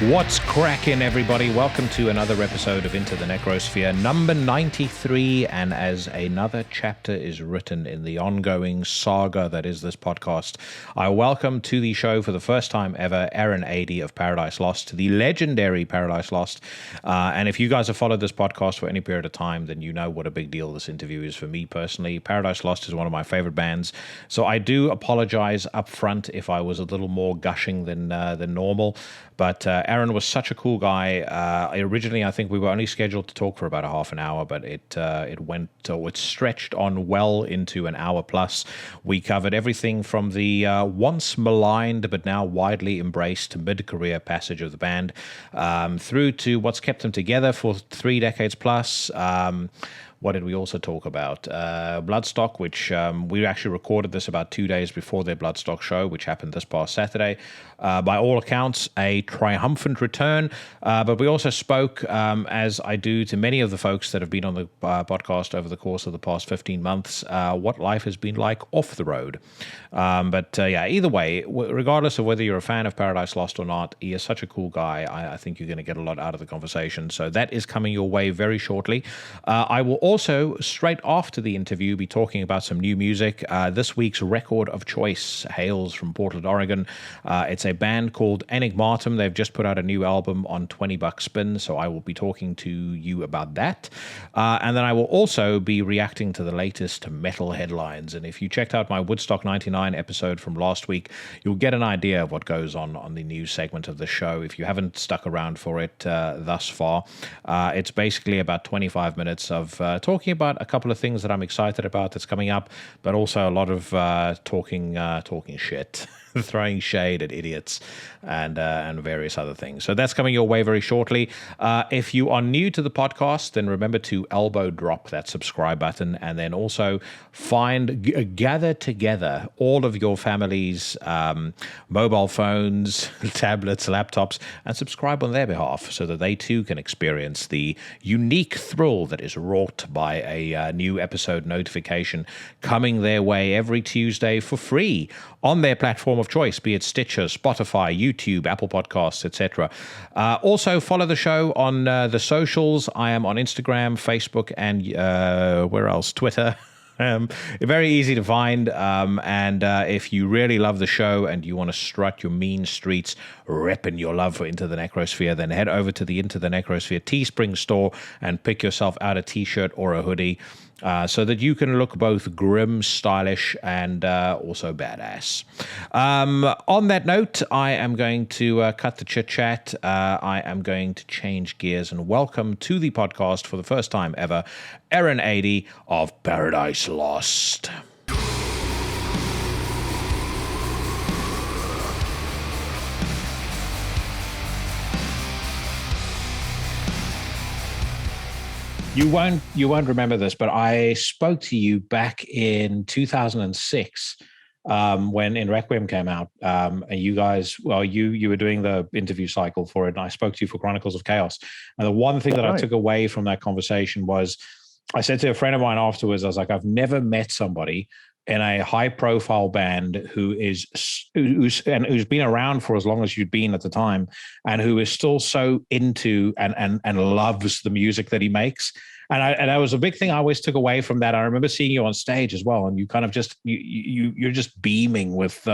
What's cracking, everybody? Welcome to another episode of Into the Necrosphere, number 93, and as another chapter is written in the ongoing saga that is this podcast, I welcome to the show for the first time ever Aedy of Paradise Lost, the legendary Paradise Lost. And if you guys have followed this podcast for any period of time, then you know what a big deal this interview is for me personally. Paradise Lost is one of my favorite bands, so I do apologize up front if I was a little more gushing than normal. But Aaron was such a cool guy. Originally, I think we were only scheduled to talk for about a half an hour, but it stretched on well into an hour plus. We covered everything from the once maligned but now widely embraced mid-career passage of the band, through to what's kept them together for 3 decades plus. What did we also talk about? Bloodstock, which we actually recorded this about 2 days before their Bloodstock show, which happened this past Saturday. By all accounts, a triumphant return. But we also spoke, as I do to many of the folks that have been on the podcast over the course of the past 15 months, what life has been like off the road. Either way, regardless of whether you're a fan of Paradise Lost or not, he is such a cool guy. I think you're going to get a lot out of the conversation. So that is coming your way very shortly. I will also, straight after the interview, be talking about some new music. This week's record of choice hails from Portland, Oregon. It's a band called Aenigmatum. They've just put out a new album on 20 Buck Spin, so I will be talking to you about that. And then I will also be reacting to the latest metal headlines. And if you checked out my Woodstock 99 episode from last week, you'll get an idea of what goes on the news segment of the show. If you haven't stuck around for it thus far, it's basically about 25 minutes of talking about a couple of things that I'm excited about that's coming up, but also a lot of talking shit, throwing shade at idiots, and various other things. So that's coming your way very shortly. If you are new to the podcast, then remember to elbow drop that subscribe button, and then also gather together all of your family's mobile phones, tablets, laptops, and subscribe on their behalf so that they too can experience the unique thrill that is wrought by a new episode notification coming their way every Tuesday for free on their platform of choice, be it Stitcher, Spotify, YouTube, Apple Podcasts, etc. Also, follow the show on the socials. I am on Instagram, Facebook, and where else? Twitter. Very easy to find, and if you really love the show and you want to strut your mean streets repping your love for Into the Necrosphere, then head over to the Into the Necrosphere Teespring store and pick yourself out a t-shirt or a hoodie, so that you can look both grim, stylish, and also badass. On that note, I am going to cut the chit-chat. I am going to change gears and welcome to the podcast for the first time ever, Aedy of Paradise Lost. You won't remember this, but I spoke to you back in 2006 when In Requiem came out, and you guys, you were doing the interview cycle for it, and I spoke to you for Chronicles of Chaos. And the one thing that I took away from that conversation was, I said to a friend of mine afterwards, I was like, I've never met somebody in a high-profile band who's been around for as long as you'd been at the time, and who is still so into and loves the music that he makes. And that was a big thing I always took away from that. I remember seeing you on stage as well, and you kind of just you're just beaming with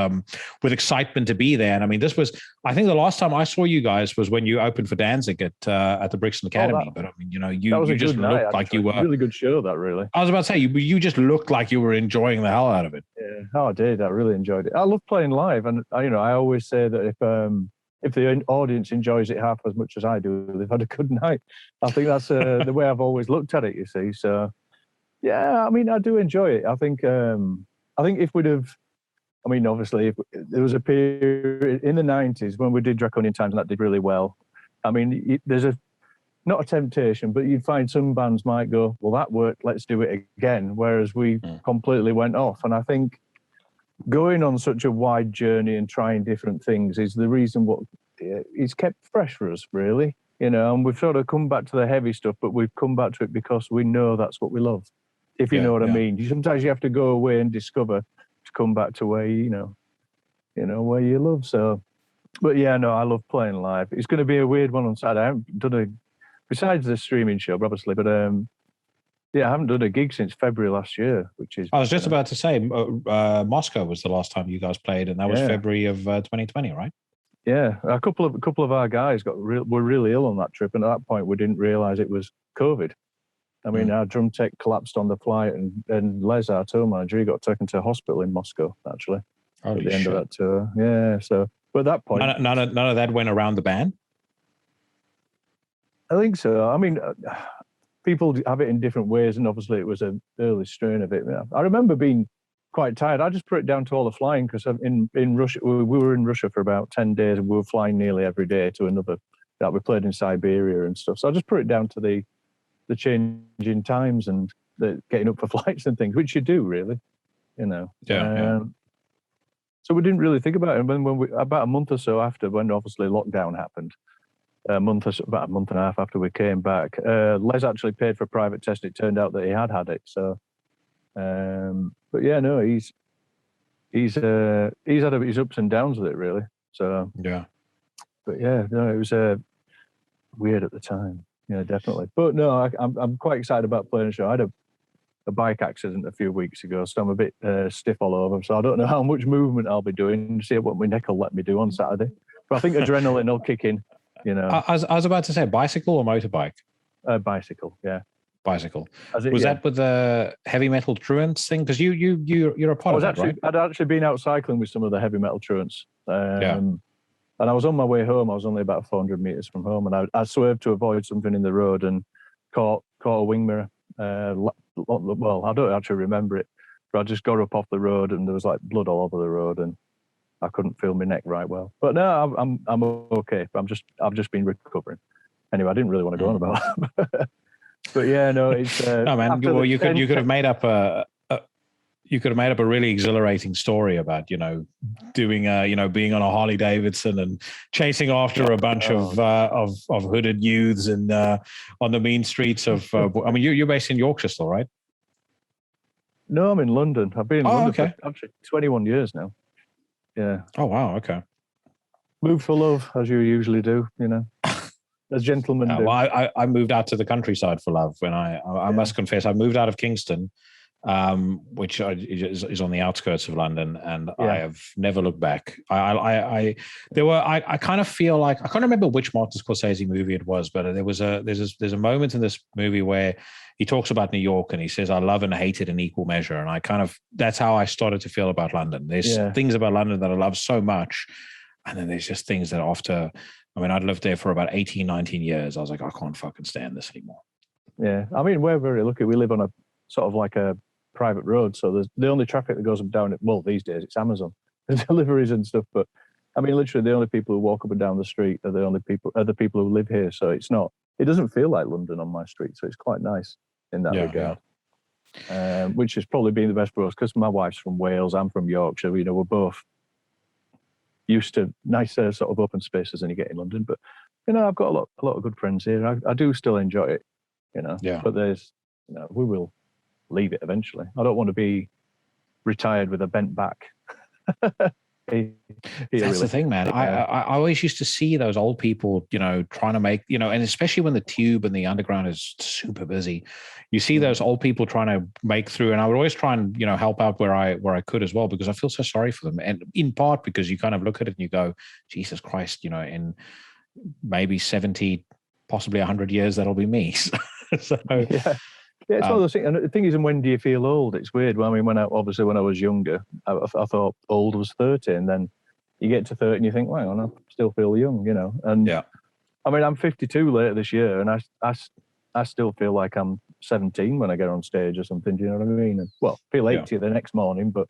excitement to be there. And I mean, this was, I think the last time I saw you guys was when you opened for Danzig at the Brixton Academy. But I mean, you just looked like you were really good show. That really, I was about to say you just looked like you were enjoying the hell out of it. Yeah, I did. I really enjoyed it. I love playing live, and I always say that if the audience enjoys it half as much as I do, they've had a good night. I think that's the way I've always looked at it, you see. So, yeah, I mean, I do enjoy it. I think if we'd have, I mean, obviously, if there was a period in the 90s when we did Draconian Times and that did really well. I mean, there's not a temptation, but you'd find some bands might go, well, that worked, let's do it again. Whereas we completely went off. And I think going on such a wide journey and trying different things is the reason what it's kept fresh for us, really. And we've sort of come back to the heavy stuff, but we've come back to it because we know that's what we love, if you know what I mean. Sometimes you have to go away and discover to come back to where, where you love. So But yeah, no, I love playing live. It's going to be a weird one on Saturday. I haven't done besides the streaming show, obviously, but yeah, I haven't done a gig since February last year, which is. I was just about to say, Moscow was the last time you guys played, and that was February of 2020, right? Yeah, a couple of our guys were really ill on that trip, and at that point we didn't realise it was COVID. I mean, our drum tech collapsed on the flight, and Les, our tour manager, he got taken to hospital in Moscow actually at the end of that tour. Yeah, so but at that point, none of that went around the band. I think so. I mean, people have it in different ways, and obviously it was an early strain of it. I remember being quite tired. I just put it down to all the flying because in Russia, we were in Russia for about 10 days, and we were flying nearly every day to another. That we played in Siberia and stuff. So I just put it down to the changing times and the getting up for flights and things, which you do really, you know. Yeah. So we didn't really think about it. And when about a month or so after, when obviously lockdown happened, about a month and a half after we came back, Les actually paid for a private test. It turned out that he had it. So, but yeah, no, he's had his ups and downs with it really. So yeah, but yeah, no, it was weird at the time. Yeah, definitely. But no, I'm quite excited about playing a show. I had a bike accident a few weeks ago, so I'm a bit stiff all over. So I don't know how much movement I'll be doing. See what my neck will let me do on Saturday. But I think adrenaline will kick in. You know, I was about to say bicycle or motorbike. Bicycle, yeah. Bicycle. Was that with the heavy metal truants thing? Because you're a part of that, right? I'd actually been out cycling with some of the heavy metal truants. And I was on my way home. I was only about 400 meters from home, and I swerved to avoid something in the road and caught a wing mirror. Well, I don't actually remember it, but I just got up off the road, and there was like blood all over the road, and I couldn't feel my neck right well. But no, I'm okay. I've just been recovering. Anyway, I didn't really want to go on about that. But yeah, no, it's. No, man. Well, you could have made up a really exhilarating story about, doing being on a Harley Davidson and chasing after a bunch of hooded youths and on the mean streets of. I mean, you're based in Yorkshire still, right? No, I'm in London. I've been in London for actually 21 years now. Yeah. Oh wow. Okay. Moved for love, as you usually do, as gentlemen do. Well, I moved out to the countryside for love when I must confess I moved out of Kingston. Which is on the outskirts of London, and I have never looked back. I kind of feel like I can't remember which Martin Scorsese movie it was, but there's a moment in this movie where he talks about New York and he says, "I love and hate it in equal measure," and that's how I started to feel about London. There's things about London that I love so much, and then there's just things that after. I mean, I'd lived there for about 18, 19 years. I was like, I can't fucking stand this anymore. Yeah, I mean, we're very lucky. We live on a sort of like a private road, so there's the only traffic that goes up and down it. Well, these days it's Amazon deliveries and stuff, but I mean, literally the only people who walk up and down the street are the people who live here. So it doesn't feel like London on my street, so it's quite nice in that regard. Which has probably been the best for us because my wife's from Wales, I'm from Yorkshire. We're both used to nicer sort of open spaces than you get in London. But I've got a lot of good friends here. I do still enjoy it, But there's, we will leave it eventually. I don't want to be retired with a bent back. That's the thing, man. I always used to see those old people, trying to make, and especially when the tube and the underground is super busy, you see those old people trying to make through. And I would always try and, help out where I could as well, because I feel so sorry for them. And in part because you kind of look at it and you go, Jesus Christ, in maybe 70, possibly 100 years, that'll be me. So, yeah, it's one of those things. And the thing is, and when do you feel old? It's weird. Well, I mean, when I was younger, I thought old was 30, and then you get to 30 and you think, well, I still feel young, And I mean, I'm 52 later this year, and I still feel like I'm 17 when I get on stage or something. Do you know what I mean? And, well, feel 80 the next morning, but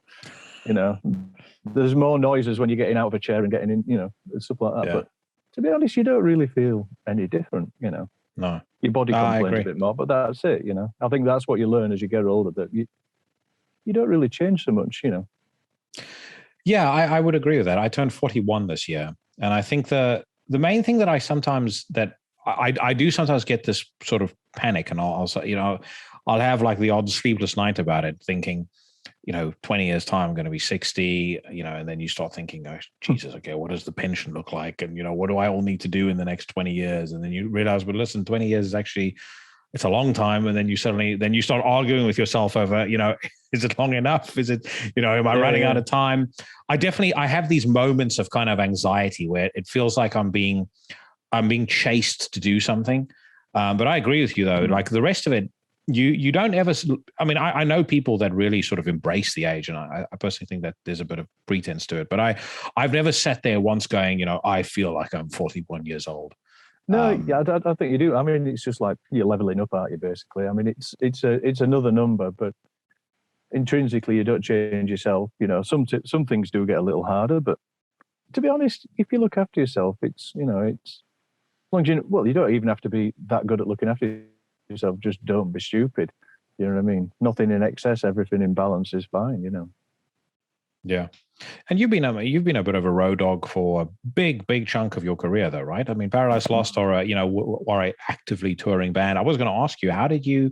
there's more noises when you're getting out of a chair and getting in, and stuff like that. Yeah. But to be honest, you don't really feel any different, No. Your body complains a bit more, but that's it, I think that's what you learn as you get older, that you don't really change so much, Yeah, I would agree with that. I turned 41 this year. And I think the main thing that I do sometimes get this sort of panic, and I'll have like the odd sleepless night about it, thinking, 20 years time, I'm going to be 60, and then you start thinking, oh, Jesus, okay, what does the pension look like? And, what do I all need to do in the next 20 years? And then you realize, well, listen, 20 years is actually, it's a long time. And then you start arguing with yourself over, is it long enough? Is it, am I running out of time? I have these moments of kind of anxiety where it feels like I'm being chased to do something. But I agree with you though, like the rest of it, you don't ever, I know people that really sort of embrace the age, and I personally think that there's a bit of pretense to it, but I've never sat there once going, I feel like I'm 41 years old. No, I think you do. I mean, it's just like you're leveling up, aren't you, basically? I mean, it's another number, but intrinsically you don't change yourself. Some things do get a little harder, but to be honest, if you look after yourself, it's as long as you don't even have to be that good at looking after yourself. Just don't be stupid. You know what I mean? Nothing in excess, everything in balance is fine. Yeah, and you've been a bit of a road dog for a big chunk of your career, though, right? I mean, Paradise Lost are a actively touring band. I was going to ask you, how did you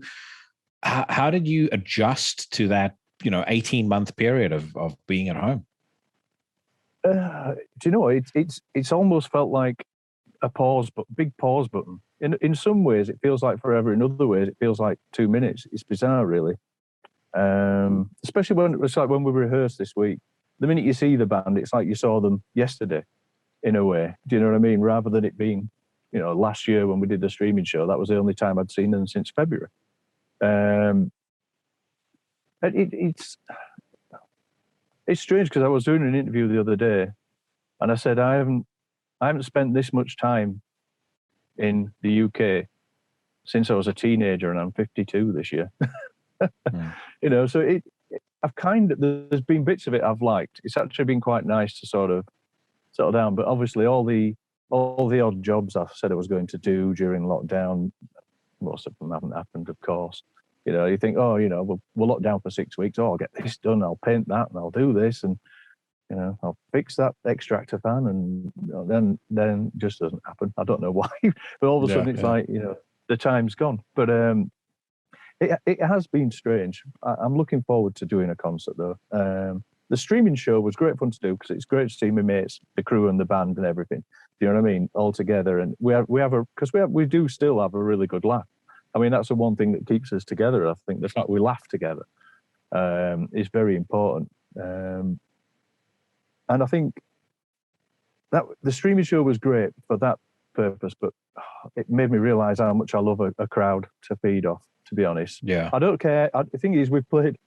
adjust to that 18-month period of being at home? Do you know it's almost felt like a big pause button. In some ways, it feels like forever. In other ways, it feels like 2 minutes. It's bizarre, really. Especially when we rehearsed this week. The minute you see the band, it's like you saw them yesterday, in a way. Do you know what I mean? Rather than it being, last year when we did the streaming show, that was the only time I'd seen them since February. It's strange because I was doing an interview the other day, and I said I haven't spent this much time in the UK since I was a teenager, and I'm 52 this year. So there's been bits of it I've liked. It's actually been quite nice to sort of settle down. But obviously, all the odd jobs I said I was going to do during lockdown, most of them haven't happened, of course. You think, we'll lock down for 6 weeks. Oh, I'll get this done. I'll paint that, and I'll do this, and I'll fix that extractor fan, and then it just doesn't happen. I don't know why, but all of a sudden it's like the time's gone. But it has been strange. I'm looking forward to doing a concert though. The streaming show was great fun to do because it's great to see my mates, the crew, and the band and everything. Do you know what I mean? All together, and we do still have a really good laugh. I mean, that's the one thing that keeps us together. I think the fact we laugh together is very important. And I think that the streaming show was great for that purpose, but it made me realise how much I love a crowd to feed off, to be honest. Yeah. I don't care. The thing is, we've played...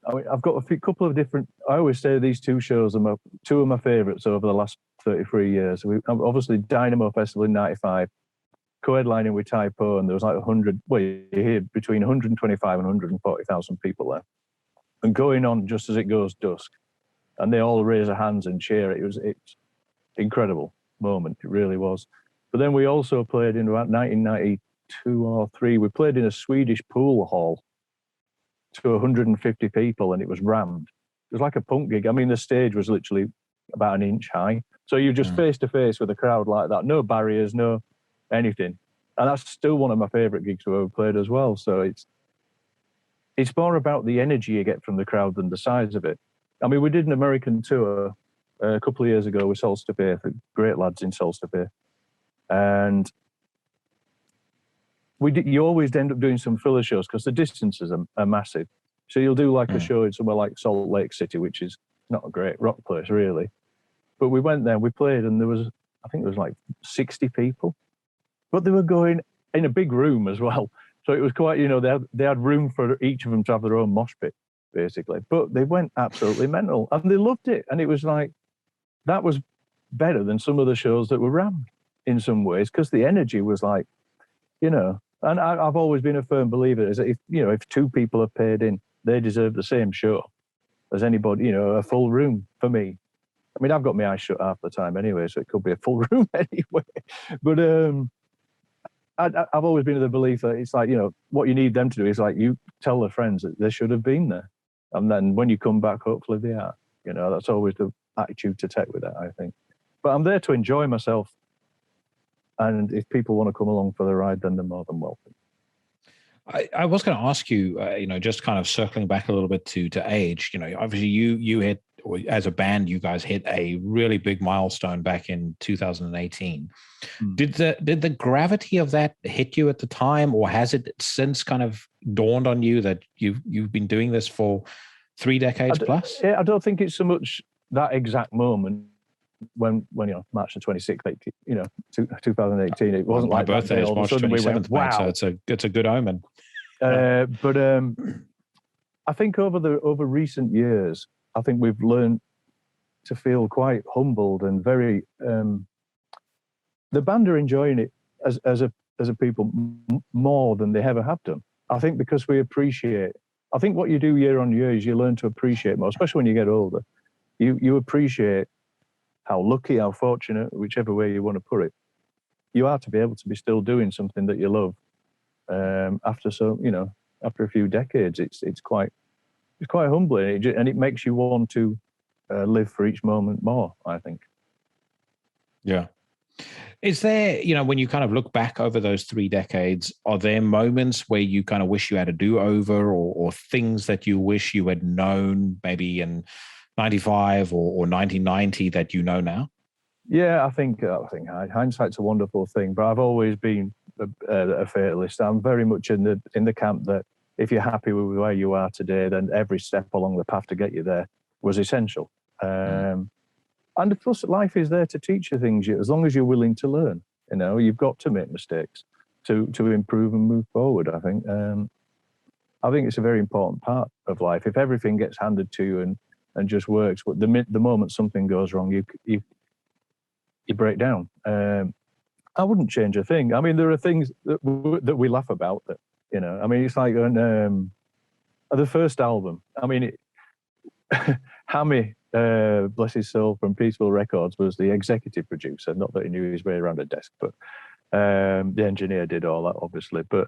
I've got couple of different... I always say these two shows are two of my favourites over the last 33 years. Obviously, Dynamo Festival in 95, co-headlining with Typo, and there was like 100... Well, you hear between 125 and 140,000 people there. And going on just as it goes dusk. And they all raise their hands and cheer. It's incredible moment. It really was. But then we also played in about 1992 or 3. We played in a Swedish pool hall to 150 people, and it was rammed. It was like a punk gig. I mean, the stage was literally about an inch high. So you're just face to face with a crowd like that. No barriers, no anything. And that's still one of my favourite gigs we've ever played as well. So it's more about the energy you get from the crowd than the size of it. I mean, we did an American tour a couple of years ago with Solstice, great lads in Solstice. And you always end up doing some filler shows because the distances are massive. So you'll do like a show in somewhere like Salt Lake City, which is not a great rock place, really. But we went there, we played, and I think there was like 60 people. But they were going in a big room as well. So it was quite, they had room for each of them to have their own mosh pit, basically. But they went absolutely mental, and they loved it. And it was like, that was better than some of the shows that were rammed in some ways, because the energy was like, and I've always been a firm believer is that if two people have paid in, they deserve the same show as anybody, a full room for me. I mean, I've got my eyes shut half the time anyway, so it could be a full room anyway. But I've always been of the belief that it's like, what you need them to do is like, you tell their friends that they should have been there. And then when you come back, hopefully they are. That's always the attitude to take with that, I think. But I'm there to enjoy myself. And if people want to come along for the ride, then they're more than welcome. I was going to ask you, just kind of circling back a little bit to age. Obviously you hit, or as a band, you guys hit a really big milestone back in 2018. Did the gravity of that hit you at the time, or has it since kind of dawned on you that you've been doing this for 3 decades plus? I don't think it's so much that exact moment when March the 26th, 2018. It wasn't my like birthday is March 27th. Wow, so it's a good omen. But I think over recent years, I think we've learned to feel quite humbled and very. The band are enjoying it as a people more than they ever have done. I think because we appreciate. I think what you do year on year is you learn to appreciate more, especially when you get older. You appreciate how lucky, how fortunate, whichever way you want to put it, you are to be able to be still doing something that you love. After a few decades, it's quite humbling, and it makes you want to live for each moment more, I think. Yeah. Is there, when you kind of look back over those 3 decades, are there moments where you kind of wish you had a do-over, or things that you wish you had known maybe in 95 or 1990 that you know now? Yeah, I think hindsight's a wonderful thing, but I've always been a fatalist. I'm very much in the camp that if you're happy with where you are today, then every step along the path to get you there was essential. And plus, life is there to teach you things. As long as you're willing to learn, you've got to make mistakes to improve and move forward. I think it's a very important part of life. If everything gets handed to you and just works, but the moment something goes wrong, you break down. I wouldn't change a thing. I mean, there are things that we laugh about. That I mean, it's like on the first album. I mean, Hammy. Bless his soul, from Peaceful Records, was the executive producer. Not that he knew his way around a desk, but the engineer did all that, obviously. But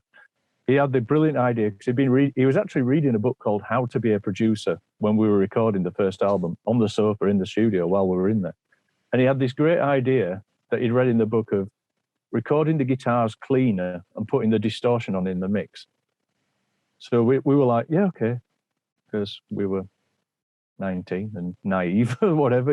he had the brilliant idea, because he was actually reading a book called How to Be a Producer when we were recording the first album on the sofa in the studio while we were in there. And he had this great idea that he'd read in the book of recording the guitars cleaner and putting the distortion on in the mix. So we were like, yeah, okay, because we were 19 and naive or whatever,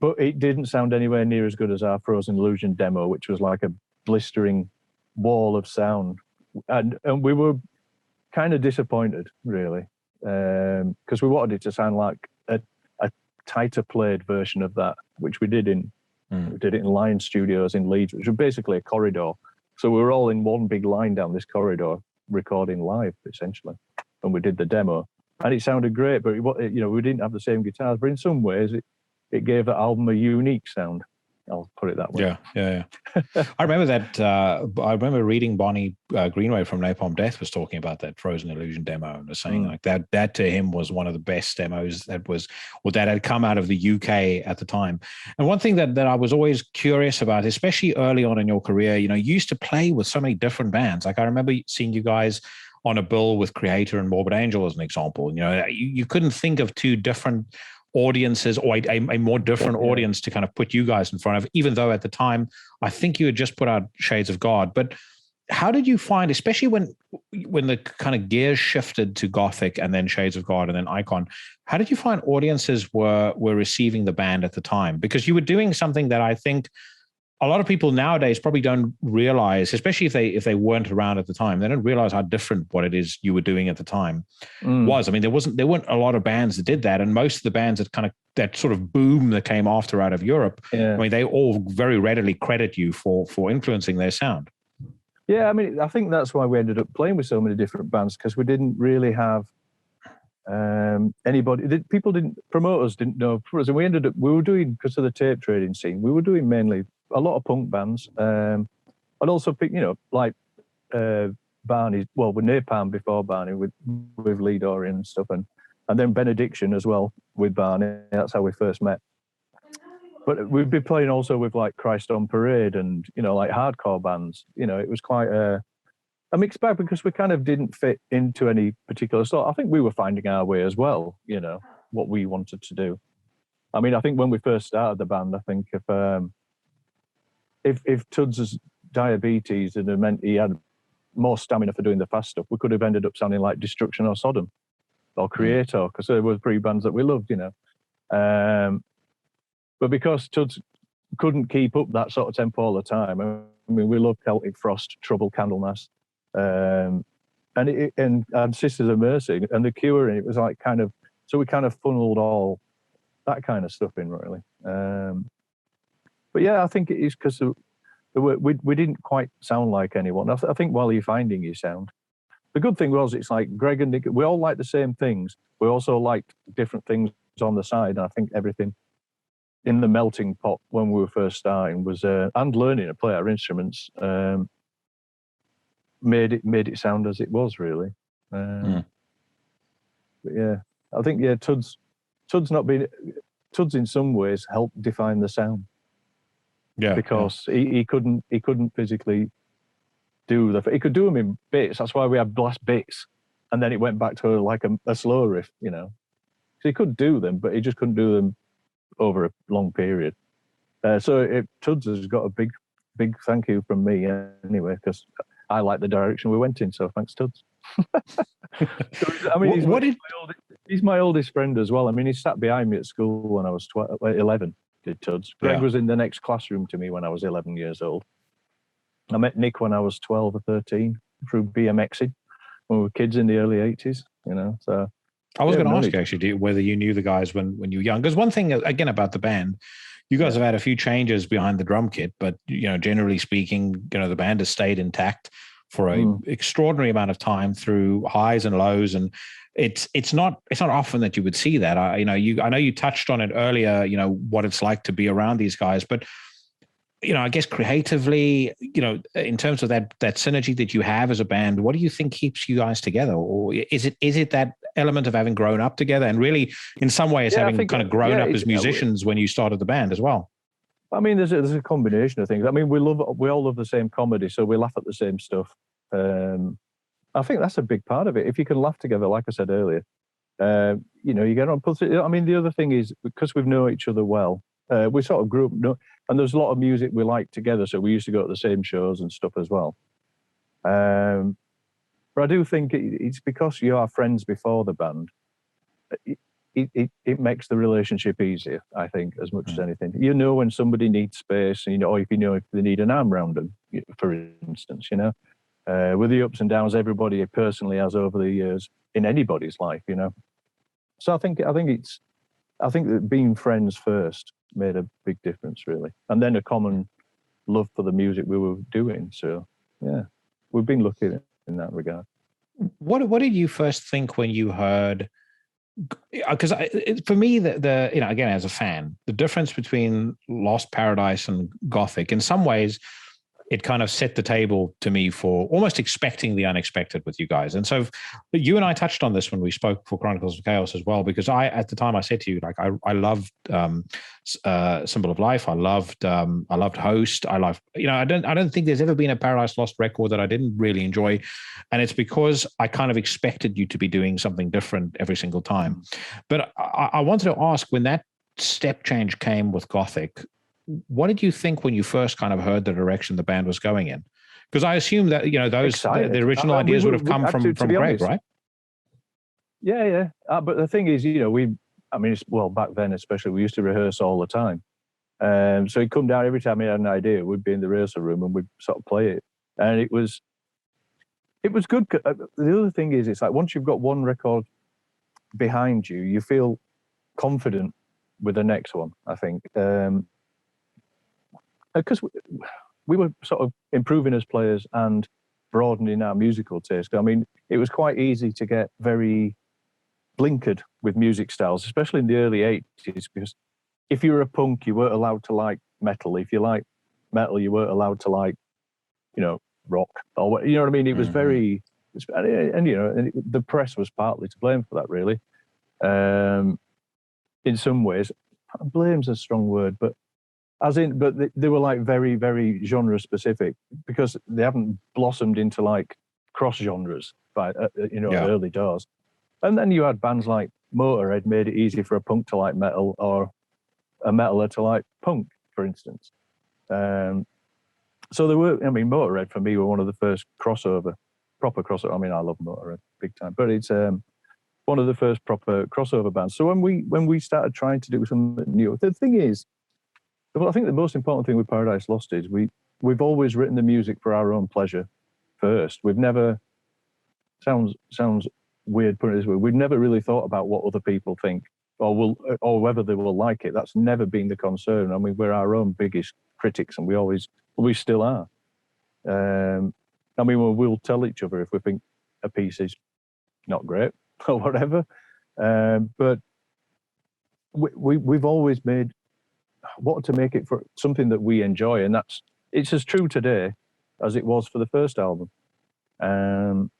but it didn't sound anywhere near as good as our Frozen Illusion demo, which was like a blistering wall of sound, and we were kind of disappointed, really, because we wanted it to sound like a tighter played version of that, which we did in Lion Studios in Leeds, which was basically a corridor. So we were all in one big line down this corridor recording live, essentially, and we did the demo. And it sounded great, but we didn't have the same guitars. But in some ways, it gave the album a unique sound. I'll put it that way. Yeah. I remember that. I remember reading Bonnie Greenway from Napalm Death was talking about that Frozen Illusion demo and was saying like that to him was one of the best demos that had come out of the UK at the time. And one thing that I was always curious about, especially early on in your career, you used to play with so many different bands. Like I remember seeing you guys on a bill with Creator and Morbid Angel as an example. You couldn't think of two different audiences or a more different audience to kind of put you guys in front of, even though at the time I think you had just put out Shades of God. But how did you find, especially when the kind of gears shifted to Gothic and then Shades of God and then Icon, how did you find audiences were receiving the band at the time? Because you were doing something that I think a lot of people nowadays probably don't realize, especially if they weren't around at the time, they don't realize how different what it is you were doing at the time was. I mean, there weren't a lot of bands that did that, and most of the bands that sort of boom that came after out of Europe, I mean, they all very readily credit you for influencing their sound. Yeah, I mean, I think that's why we ended up playing with so many different bands, because we didn't really have anybody. Promoters didn't know us, and we were doing, because of the tape trading scene, we were doing mainly a lot of punk bands, and also, like Barney, well, with Napalm before Barney, with Lee Dorian and stuff, and then Benediction as well with Barney. That's how we first met. But we'd be playing also with like Christ on Parade and, like hardcore bands. It was quite a mixed bag, because we kind of didn't fit into any particular sort. I think we were finding our way as well, what we wanted to do. I mean, I think when we first started the band, I think if Tuds has diabetes and it meant he had more stamina for doing the fast stuff, we could have ended up sounding like Destruction or Sodom or Creator, because there were 3 bands that we loved, you know. But because Tuds couldn't keep up that sort of tempo all the time, I mean, we loved Celtic Frost, Trouble, Candlemas, and Sisters of Mercy and The Cure, and it was like kind of, so we kind of funneled all that kind of stuff in, really. But yeah, I think it is because we didn't quite sound like anyone. I think while you're finding your sound, the good thing was it's like Greg and Nick, we all liked the same things. We also liked different things on the side. And I think everything in the melting pot when we were first starting was, and learning to play our instruments, made it sound as it was, really. But yeah, I think, yeah, Tuds in some ways helped define the sound. Yeah, because he couldn't physically do he could do them in bits. That's why we had blast bits, and then it went back to like a slow riff, you know. So he could do them, but he just couldn't do them over a long period. So Tuds has got a big thank you from me anyway, because I like the direction we went in. So thanks, Tuds. So, I mean, he's my oldest friend as well. I mean, he sat behind me at school when I was 11. Did Tuds. Greg was in the next classroom to me when I was 11 years old. I met Nick when I was 12 or 13 through BMXing when we were kids in the early 80s, you know. So I was going to ask you actually whether you knew the guys when you were young. Because one thing, again, about the band, you guys have had a few changes behind the drum kit, but, you know, generally speaking, you know, the band has stayed intact for an extraordinary amount of time through highs and lows. And it's not often that you would see that. I know you touched on it earlier, you know, what it's like to be around these guys, but, you know, I guess creatively, you know, in terms of that synergy that you have as a band, what do you think keeps you guys together? Or is it that element of having grown up together and really in some ways having kind of grown up as musicians when you started the band as well? I mean, there's a combination of things. I mean, we all love the same comedy, so we laugh at the same stuff. I think that's a big part of it. If you can laugh together, like I said earlier, you know, you get on. I mean, the other thing is, because we've known each other well, we sort of grew up, and there's a lot of music we like together, so we used to go to the same shows and stuff as well. But I do think it's because you are friends before the band. It makes the relationship easier, I think, as much as anything. You know when somebody needs space, and or if they need an arm around them, for instance, you know. With the ups and downs everybody personally has over the years in anybody's life, you know. So I think that being friends first made a big difference, really, and then a common love for the music we were doing. So yeah, we've been lucky in that regard. What did you first think when you heard? Because for me, the you know, again, as a fan, the difference between Lost Paradise and Gothic, in some ways, it kind of set the table to me for almost expecting the unexpected with you guys. And so you and I touched on this when we spoke for Chronicles of Chaos as well, because at the time I said to you, like, I loved Symbol of Life. I loved Host. I loved, you know, I don't think there's ever been a Paradise Lost record that I didn't really enjoy. And it's because I kind of expected you to be doing something different every single time. But I wanted to ask, when that step change came with Gothic, what did you think when you first kind of heard the direction the band was going in? Because I assume that, you know, the original ideas would have come from Greg, honest, right? Yeah. But the thing is, you know, back then especially, we used to rehearse all the time. So he'd come down every time he had an idea. We'd be in the rehearsal room and we'd sort of play it, and it was good. The other thing is, it's like once you've got one record behind you, you feel confident with the next one, I think. Because we were sort of improving as players and broadening our musical taste. I mean, it was quite easy to get very blinkered with music styles, especially in the early 80s, because if you were a punk, you weren't allowed to like metal. If you liked metal, you weren't allowed to like, you know, rock, or, you know what I mean? It was very, and, you know, and the press was partly to blame for that, really. In some ways, blame's a strong word, but they were like very, very genre specific, because they haven't blossomed into like cross genres by early doors. And then you had bands like Motorhead made it easy for a punk to like metal, or a metaler to like punk, for instance. So there were, I mean, Motorhead for me were one of the first proper crossover. I mean, I love Motorhead big time, but it's one of the first proper crossover bands. So when we started trying to do something new, the thing is, well, I think the most important thing with Paradise Lost is we've always written the music for our own pleasure first. We've never, sounds weird putting it this way, we've never really thought about what other people think or whether they will like it. That's never been the concern. I mean, we're our own biggest critics, and we still are. I mean, we'll tell each other if we think a piece is not great or whatever. But we've always wanted to make it for something that we enjoy, and it's as true today as it was for the first album. And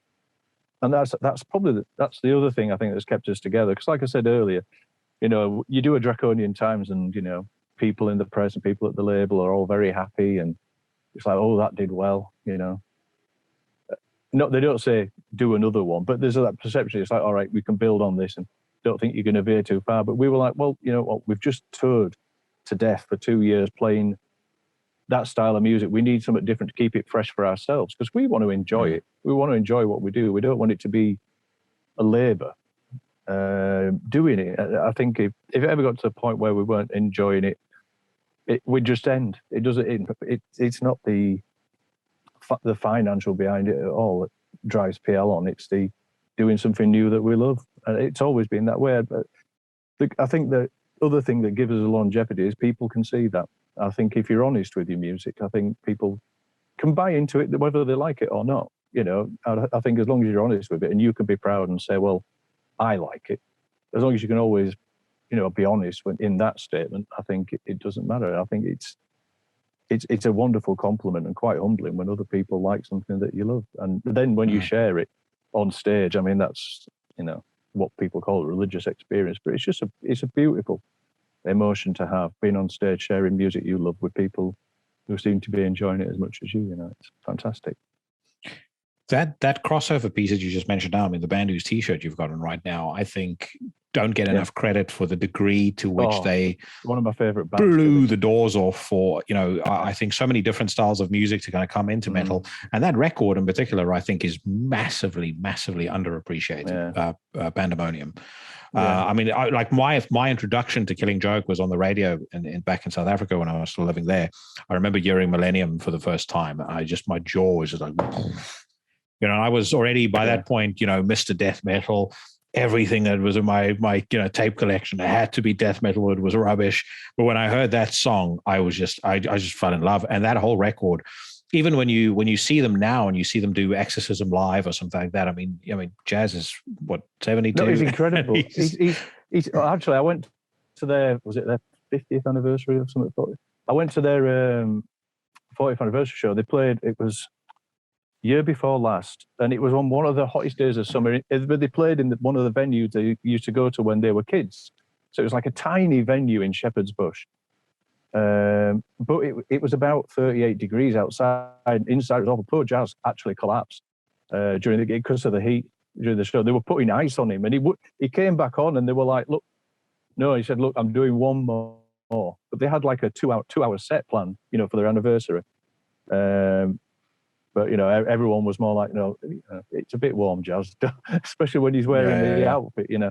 that's probably that's the other thing I think that's kept us together. Because, like I said earlier, you know, you do a Draconian Times, and you know, people in the press and people at the label are all very happy, and it's like, oh, that did well, you know. No, they don't say do another one, but there's that perception. It's like, all right, we can build on this, and don't think you're going to veer too far. But we were like, well, you know what? We've just toured to death for 2 years playing that style of music. We need something different to keep it fresh for ourselves, because we want to enjoy it. We want to enjoy what we do. We don't want it to be a labour doing it. I think if it ever got to the point where we weren't enjoying it, it would just end. It doesn't. It's not the financial behind it at all that drives PL on. It's the doing something new that we love, and it's always been that way. But I think the other thing that gives us a longevity is people can see that. I think if you're honest with your music, I think people can buy into it whether they like it or not. You know, I think as long as you're honest with it and you can be proud and say, well, I like it, as long as you can always, you know, be honest in that statement, I think it doesn't matter. I think it's a wonderful compliment and quite humbling when other people like something that you love. And then when you share it on stage, I mean, that's, you know, what people call a religious experience, but it's a beautiful emotion to have, being on stage sharing music you love with people who seem to be enjoying it as much as you know. It's fantastic. That crossover piece that you just mentioned now, I mean, the band whose t-shirt you've got on right now, I think don't get enough credit for the degree to which they one of my favorite bands blew the doors off for, you know, I think so many different styles of music to kind of come into metal. And that record in particular, I think, is massively underappreciated, Pandemonium. I mean, like my introduction to Killing Joke was on the radio back in South Africa when I was still living there. I remember hearing Millennium for the first time. My jaw was just like, you know, I was already by that point, you know, Mr. Death Metal. Everything that was in my you know, tape collection, it had to be death metal. It was rubbish. But when I heard that song, I just fell in love. And that whole record, even when you see them now and you see them do Exorcism live or something like that, I mean, Jazz is what, 72? No, he's incredible. he's actually, I went to their 50th anniversary or something? I went to their 40th anniversary show. They played, it was year before last, and it was on one of the hottest days of summer. They played in one of the venues they used to go to when they were kids. So it was like a tiny venue in Shepherd's Bush. But it was about 38 degrees outside. Inside it was awful. Poor Jazz actually collapsed during the gig because of the heat during the show. They were putting ice on him, and he came back on, and they were like, "Look," no, he said, "Look, I'm doing one more." But they had like a two-hour set plan, you know, for their anniversary. But, you know, everyone was more like, no, it's a bit warm, Jazz, especially when he's wearing the outfit, you know.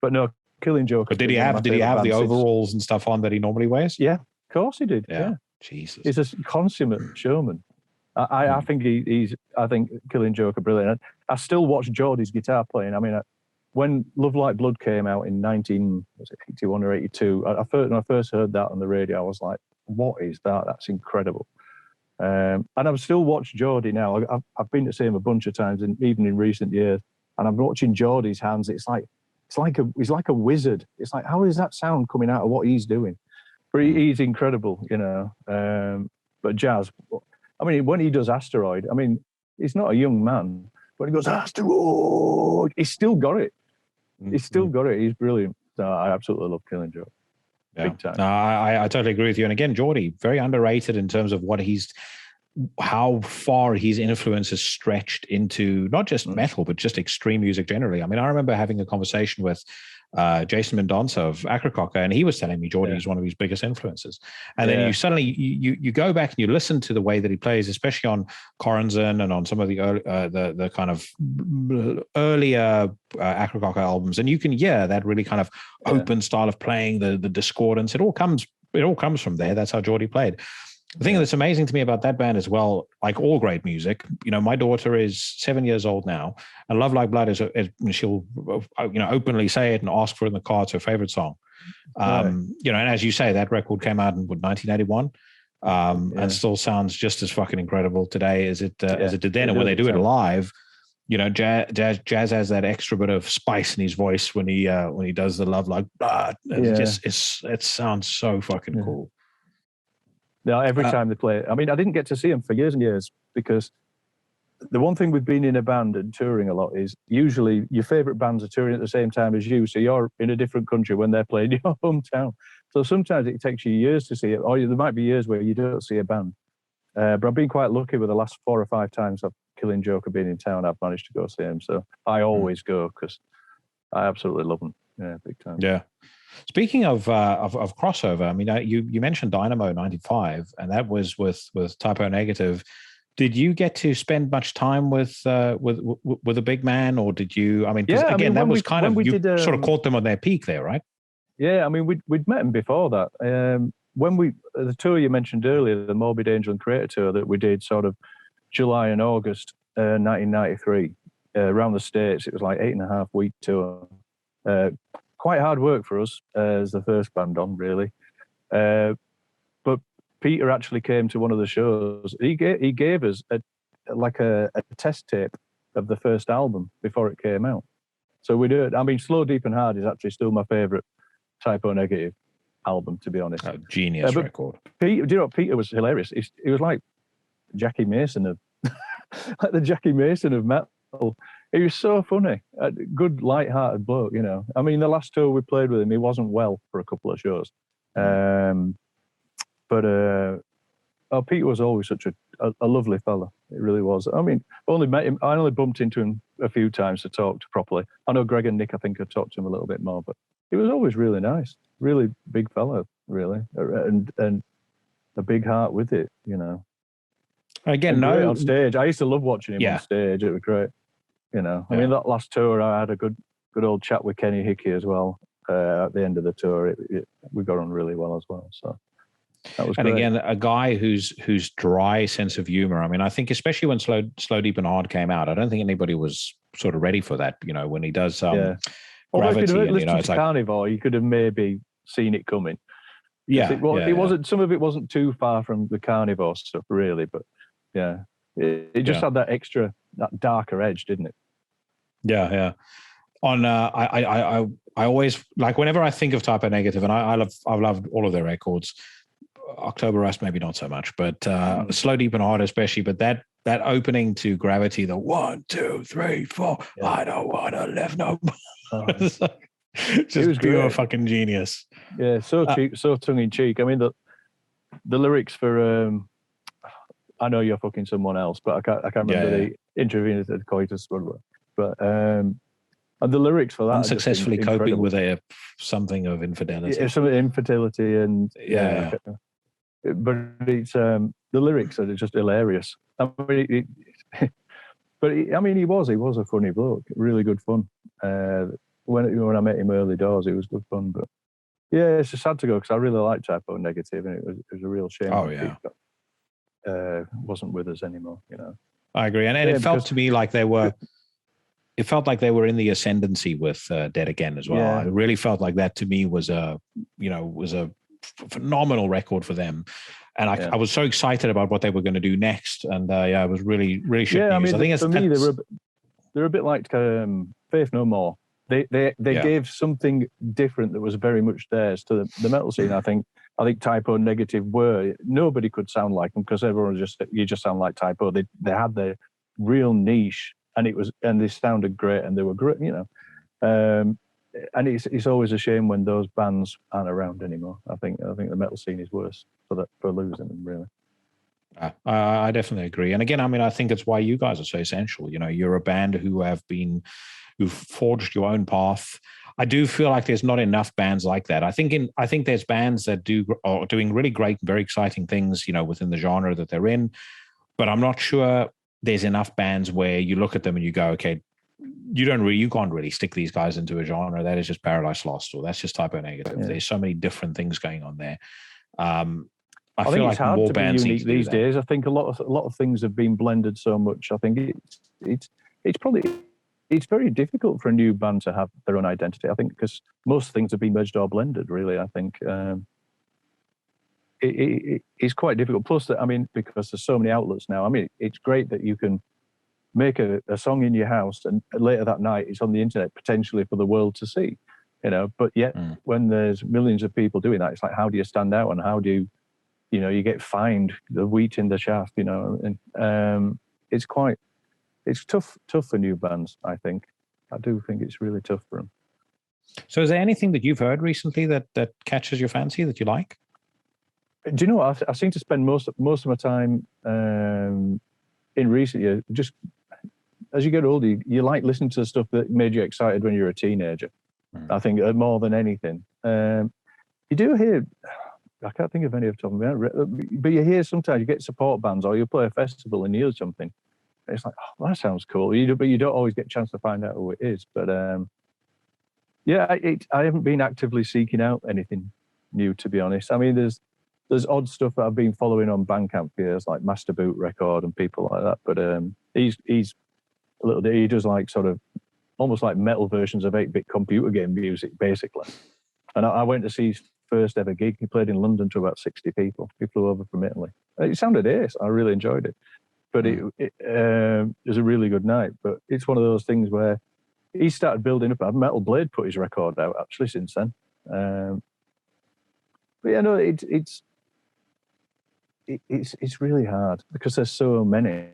But no, Killing Joke. But did he have the overalls and stuff on that he normally wears? Yeah, of course he did. Yeah. Jesus. He's a consummate showman. I think I think Killing Joke are brilliant. I still watch Geordie's guitar playing. I mean, when Love Like Blood came out in 1981 or 82, when I first heard that on the radio, I was like, what is that? That's incredible. And I've still watched Geordie now. I've been to see him a bunch of times, even in recent years. And I'm watching Geordie's hands. He's like a wizard. It's like, how is that sound coming out of what he's doing? But he's incredible, you know. But Jazz, I mean, when he does Asteroid, I mean, he's not a young man. When he goes Asteroid, he's still got it. He's still got it. He's brilliant. So I absolutely love Killing Joke. Big time. No, I totally agree with you. And again, Geordie, very underrated in terms of how far his influence has stretched into not just metal, but just extreme music generally. I mean, I remember having a conversation with Jason Mendonça of Acrococker, and he was telling me Geordie is one of his biggest influences. And then you suddenly you go back and you listen to the way that he plays, especially on Corazon and on some of the early, the kind of earlier Acrococker albums, and you can hear that really kind of open style of playing, the discordance. It all comes from there. That's how Geordie played. The thing that's amazing to me about that band as well, like all great music, my daughter is 7 years old now, and Love Like Blood is she'll, openly say it and ask for it in the car. It's her favorite song. And as you say, that record came out in 1981, and still sounds just as fucking incredible today as it did then. And when they do it live, Jazz has that extra bit of spice in his voice when he does the Love Like Blood. It sounds so fucking cool. Now, every time they play it, I mean, I didn't get to see them for years and years, because the one thing with being in a band and touring a lot is usually your favorite bands are touring at the same time as you. So you're in a different country when they're playing your hometown. So sometimes it takes you years to see it, or there might be years where you don't see a band. But I've been quite lucky with the last 4 or 5 times I've Killing Joke have been in town, I've managed to go see them. So I always go, because I absolutely love them. Yeah, big time. Yeah. Speaking of crossover, I mean, you mentioned Dynamo 95, and that was with Typo Negative. Did you get to spend much time with a big man, or did you? I mean, that was kind of you sort of caught them on their peak there, right? Yeah, I mean, we'd met him before that. When the tour you mentioned earlier, the Morbid Angel and Creator tour that we did, sort of July and August 1993, around the States. It was like 8.5 week tour. Quite hard work for us as the first band on, really. But Peter actually came to one of the shows. He gave us a test tape of the first album before it came out. So we did. I mean, Slow, Deep and Hard is actually still my favourite Typo Negative album, to be honest. Oh, genius record. Peter, do you know what? Peter was hilarious. He was like Jackie Mason of like the Jackie Mason of metal. He was so funny. A good, light-hearted bloke, I mean, the last tour we played with him, he wasn't well for a couple of shows. Peter was always such a lovely fella. It really was. I mean, I only bumped into him a few times to talk to properly. I know Greg and Nick, I think, I talked to him a little bit more, but he was always really nice. Really big fellow, really. And a big heart with it, Again, on stage. I used to love watching him on stage. It was great. I mean, that last tour, I had a good old chat with Kenny Hickey as well. At the end of the tour, we got on really well as well. So that was. And great. Again, a guy whose dry sense of humor. I mean, I think especially when Slow, Deep and Hard came out, I don't think anybody was sort of ready for that. When he does Gravity, it's like Carnivore, you could have maybe seen it coming. Yeah, it wasn't. Some of it wasn't too far from the Carnivore stuff, really, but it just had that darker edge, didn't it? Yeah. On I always, like, whenever I think of Typo Negative, and I've loved all of their records. October Rust maybe not so much, but Slow, Deep and Hard especially. But that opening to Gravity, the 1, 2, 3, 4, I don't want to live no more. Just it was pure fucking genius. Yeah, so cheap, so tongue in cheek. I mean, the lyrics for I Know You're Fucking Someone Else, but I can't remember the intravenous coitus, but and the lyrics for that unsuccessfully coping with something of infidelity. Yeah, some infertility and but it's the lyrics are just hilarious. I mean, he was a funny bloke, really good fun. When I met him early doors, it was good fun. But yeah, it's just sad to go because I really liked Typo Negative, and it was a real shame. Oh yeah. Wasn't with us anymore, I agree, and it felt to me like they were. It felt like they were in the ascendancy with Dead Again as well. Yeah. It really felt like that to me was a phenomenal record for them, and I was so excited about what they were going to do next. And it was really shit news. I mean, for me, they're a bit like Faith No More. They gave something different that was very much theirs to the metal scene. I think Typo Negative nobody could sound like them because everyone you just sound like Typo. They had their real niche, and they sounded great, and they were great, and it's always a shame when those bands aren't around anymore. I think the metal scene is worse for losing them, really. I definitely agree. And again, I mean, I think it's why you guys are so essential. You're a band who've forged your own path. I do feel like there's not enough bands like that. I think there's bands that are doing really great, very exciting things, within the genre that they're in. But I'm not sure there's enough bands where you look at them and you go, okay, you can't really stick these guys into a genre. That is just Paradise Lost, or that's just Typo Negative. Yeah. There's so many different things going on there. I feel think like it's hard more to bands be unique these days. I think a lot of things have been blended so much. I think it's very difficult for a new band to have their own identity. I think because most things have been merged or blended. Really, I think it's quite difficult. Plus, because there's so many outlets now. It's great that you can make a song in your house and later that night it's on the internet potentially for the world to see, but yet when there's millions of people doing that, it's like, how do you stand out, and how do you get fined the wheat in the shaft, and it's tough for new bands. I do think it's really tough for them. So is there anything that you've heard recently that catches your fancy, that you like? Do you know what? I seem to spend most of my time in recent years just, as you get older, you like listening to the stuff that made you excited when you were a teenager. I think more than anything. You do hear, I can't think of any off the top of my head, but you hear sometimes you get support bands or you play a festival and you hear something. It's like, oh, that sounds cool. But you don't always get a chance to find out who it is. But I haven't been actively seeking out anything new, to be honest. There's odd stuff that I've been following on Bandcamp for years, like Master Boot Record and people like that. But he's a little bit, he does like sort of almost like metal versions of 8-bit computer game music, basically. And I went to see his first ever gig. He played in London to about 60 people. He flew over from Italy. It sounded ace. I really enjoyed it. But it was a really good night. But it's one of those things where he started building up. Metal Blade put his record out actually since then. But yeah, no, it's really hard because there's so many,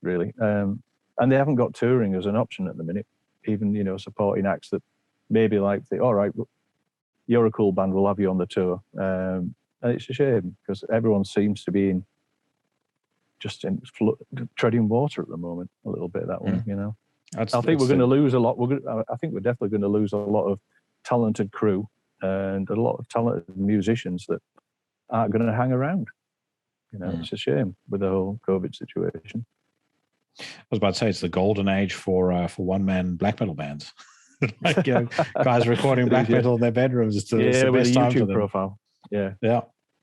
really. And they haven't got touring as an option at the minute. Even, supporting acts that maybe like, all right, you're a cool band, we'll have you on the tour. And it's a shame because everyone seems to be treading water at the moment, a little bit, that one, I think we're going to lose a lot. I think we're definitely going to lose a lot of talented crew and a lot of talented musicians that aren't going to hang around. It's a shame with the whole COVID situation. I was about to say it's the golden age for one-man black metal bands. Guys recording black metal in their bedrooms. It's the best time for them. Profile. Yeah.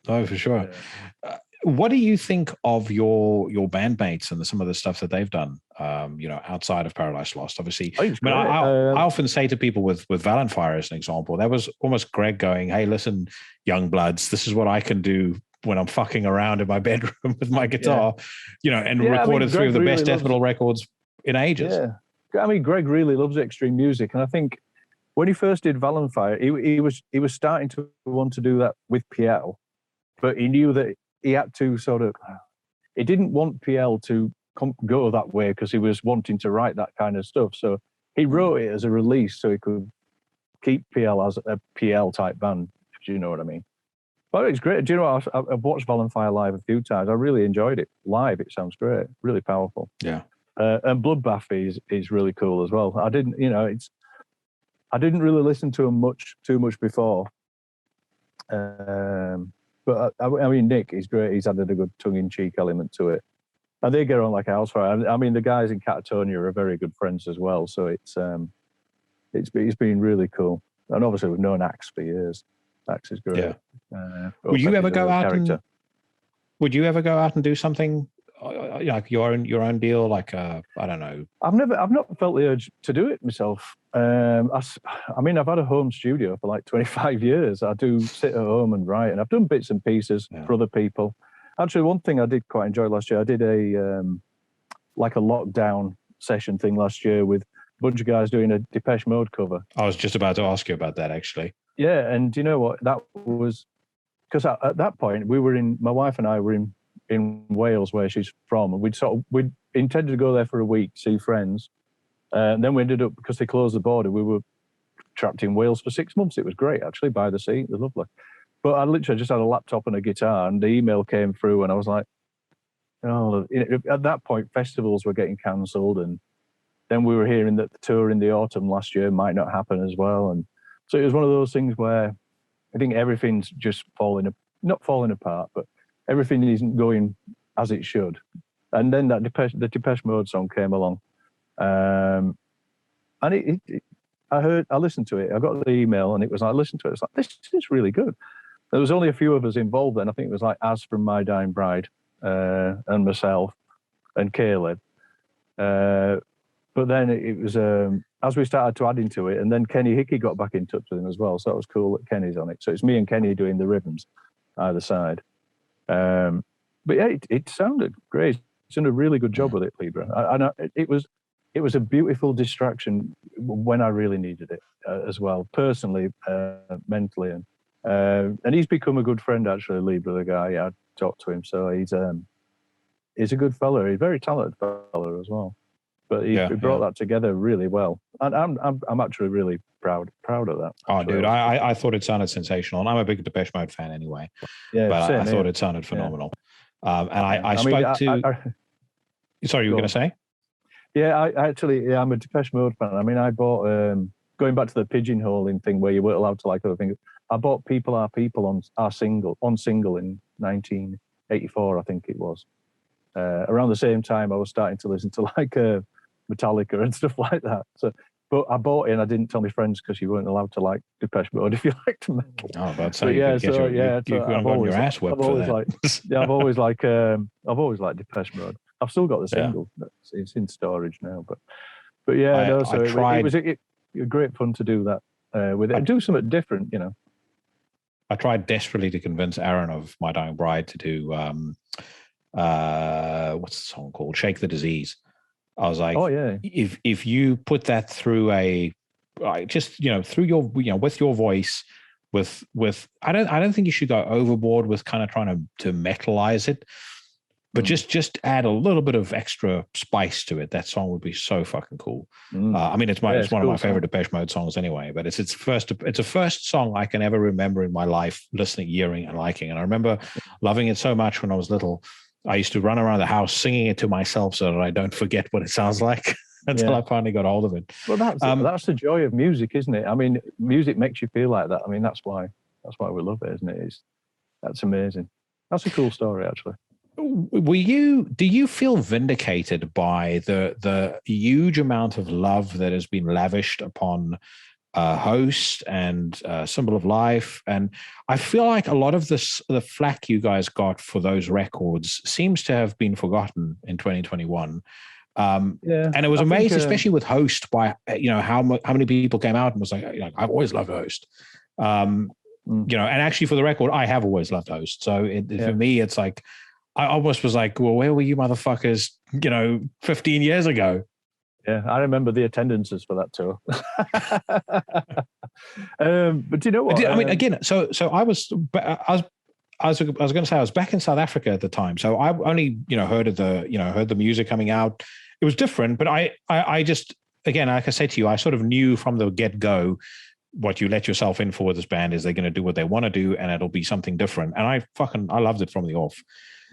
Oh, for sure. Yeah. What do you think of your bandmates and some of the stuff that they've done? Outside of Paradise Lost, obviously. I often say to people with Valenfire as an example, that was almost Greg going, "Hey, listen, young bloods, this is what I can do when I'm fucking around in my bedroom with my guitar," and recorded three of the best death metal records in ages. Yeah, Greg really loves extreme music, and I think when he first did Valenfire, he was starting to want to do that with PL, but he knew that he had to he didn't want PL to go that way because he was wanting to write that kind of stuff. So he wrote it as a release so he could keep PL as a PL type band, if you know what I mean. But it's great. Do you know what? I've watched Valenfire live a few times. I really enjoyed it. Live, it sounds great. Really powerful. Yeah. And Bloodbath is really cool as well. I didn't really listen to him too much before. But Nick is great. He's added a good tongue-in-cheek element to it. And they get on like a house fire. The guys in Catatonia are very good friends as well. So it's been really cool. And obviously we've known Axe for years. Axe is great. Yeah. Would you ever go out and do something like your own deal? Like I don't know. I've not felt the urge to do it myself. I've had a home studio for like 25 years. I do sit at home and write, and I've done bits and pieces for other people. Actually, one thing I did quite enjoy last year, I did a lockdown session thing last year with a bunch of guys doing a Depeche Mode cover. I was just about to ask you about that, actually. Yeah, and do you know what? That was because at that point my wife and I were in Wales, where she's from, and we'd intended to go there for a week, see friends. And then we ended up, because they closed the border, we were trapped in Wales for 6 months. It was great, actually, by the sea. It was lovely. But I literally just had a laptop and a guitar, and the email came through, and I was like, at that point, festivals were getting cancelled, and then we were hearing that the tour in the autumn last year might not happen as well. And so it was one of those things where I think everything's just not falling apart, but everything isn't going as it should. And then the Depeche Mode song came along. And I listened to it. I got the email and I listened to it. It's like, this is really good. There was only a few of us involved then. I think it was like Az from My Dying Bride, and myself and Caleb. But then it was, as we started to add into it, and then Kenny Hickey got back in touch with him as well. So it was cool that Kenny's on it. So it's me and Kenny doing the rhythms either side. But yeah, it sounded great. He's done a really good job with it, Libra. It was a beautiful distraction when I really needed it as well, personally, mentally, and he's become a good friend actually. Libra, the guy, I talked to him, so he's a good fella. He's a very talented fella as well. But he brought that together really well, and I'm actually really proud of that. Oh, dude, I thought it sounded sensational, and I'm a big Depeche Mode fan anyway. Yeah, but I thought it sounded phenomenal. Yeah. And I spoke to. Sorry, you were going to say? Yeah, I'm a Depeche Mode fan. I mean, I bought, going back to the pigeonholing thing where you weren't allowed to like other things, I bought People Are People on single in 1984, I think it was. Around the same time, I was starting to listen to like Metallica and stuff like that. So, but I bought it and I didn't tell my friends because you weren't allowed to like Depeche Mode if you liked metal. Oh, that's how you get your ass whipped for that. I've always liked Depeche Mode. I've still got the single. Yeah. It's in storage now, but yeah, it was great fun to do that with it and do something different, you know. I tried desperately to convince Aaron of My Dying Bride to do what's the song called? Shake the Disease. I was like, oh yeah, if you put that through through your, with your voice, with I don't think you should go overboard with kind of trying to metalize it. But just add a little bit of extra spice to it. That song would be so fucking cool. I mean, it's one of my favorite Depeche Mode songs anyway. But it's a first song I can ever remember in my life listening, hearing, and liking. And I remember loving it so much when I was little. I used to run around the house singing it to myself so that I don't forget what it sounds like until I finally got hold of it. Well, that's the joy of music, isn't it? I mean, music makes you feel like that. I mean, that's why we love it, isn't it? That's amazing. That's a cool story, actually. Do you feel vindicated by the huge amount of love that has been lavished upon Host and Symbol of Life? And I feel like a lot of the flack you guys got for those records seems to have been forgotten in 2021. And it was amazing, especially with Host, by how many people came out and was like, I've always loved Host. And actually, for the record, I have always loved Host. So for me, it's like, I almost was like, well, where were you motherfuckers, 15 years ago? Yeah, I remember the attendances for that tour. But do you know what? I mean, again, so I was going to say I was back in South Africa at the time. So I only, heard the music coming out. It was different, but I just, again, like I said to you, I sort of knew from the get-go what you let yourself in for with this band is they're going to do what they want to do, and it'll be something different. And I loved it from the off.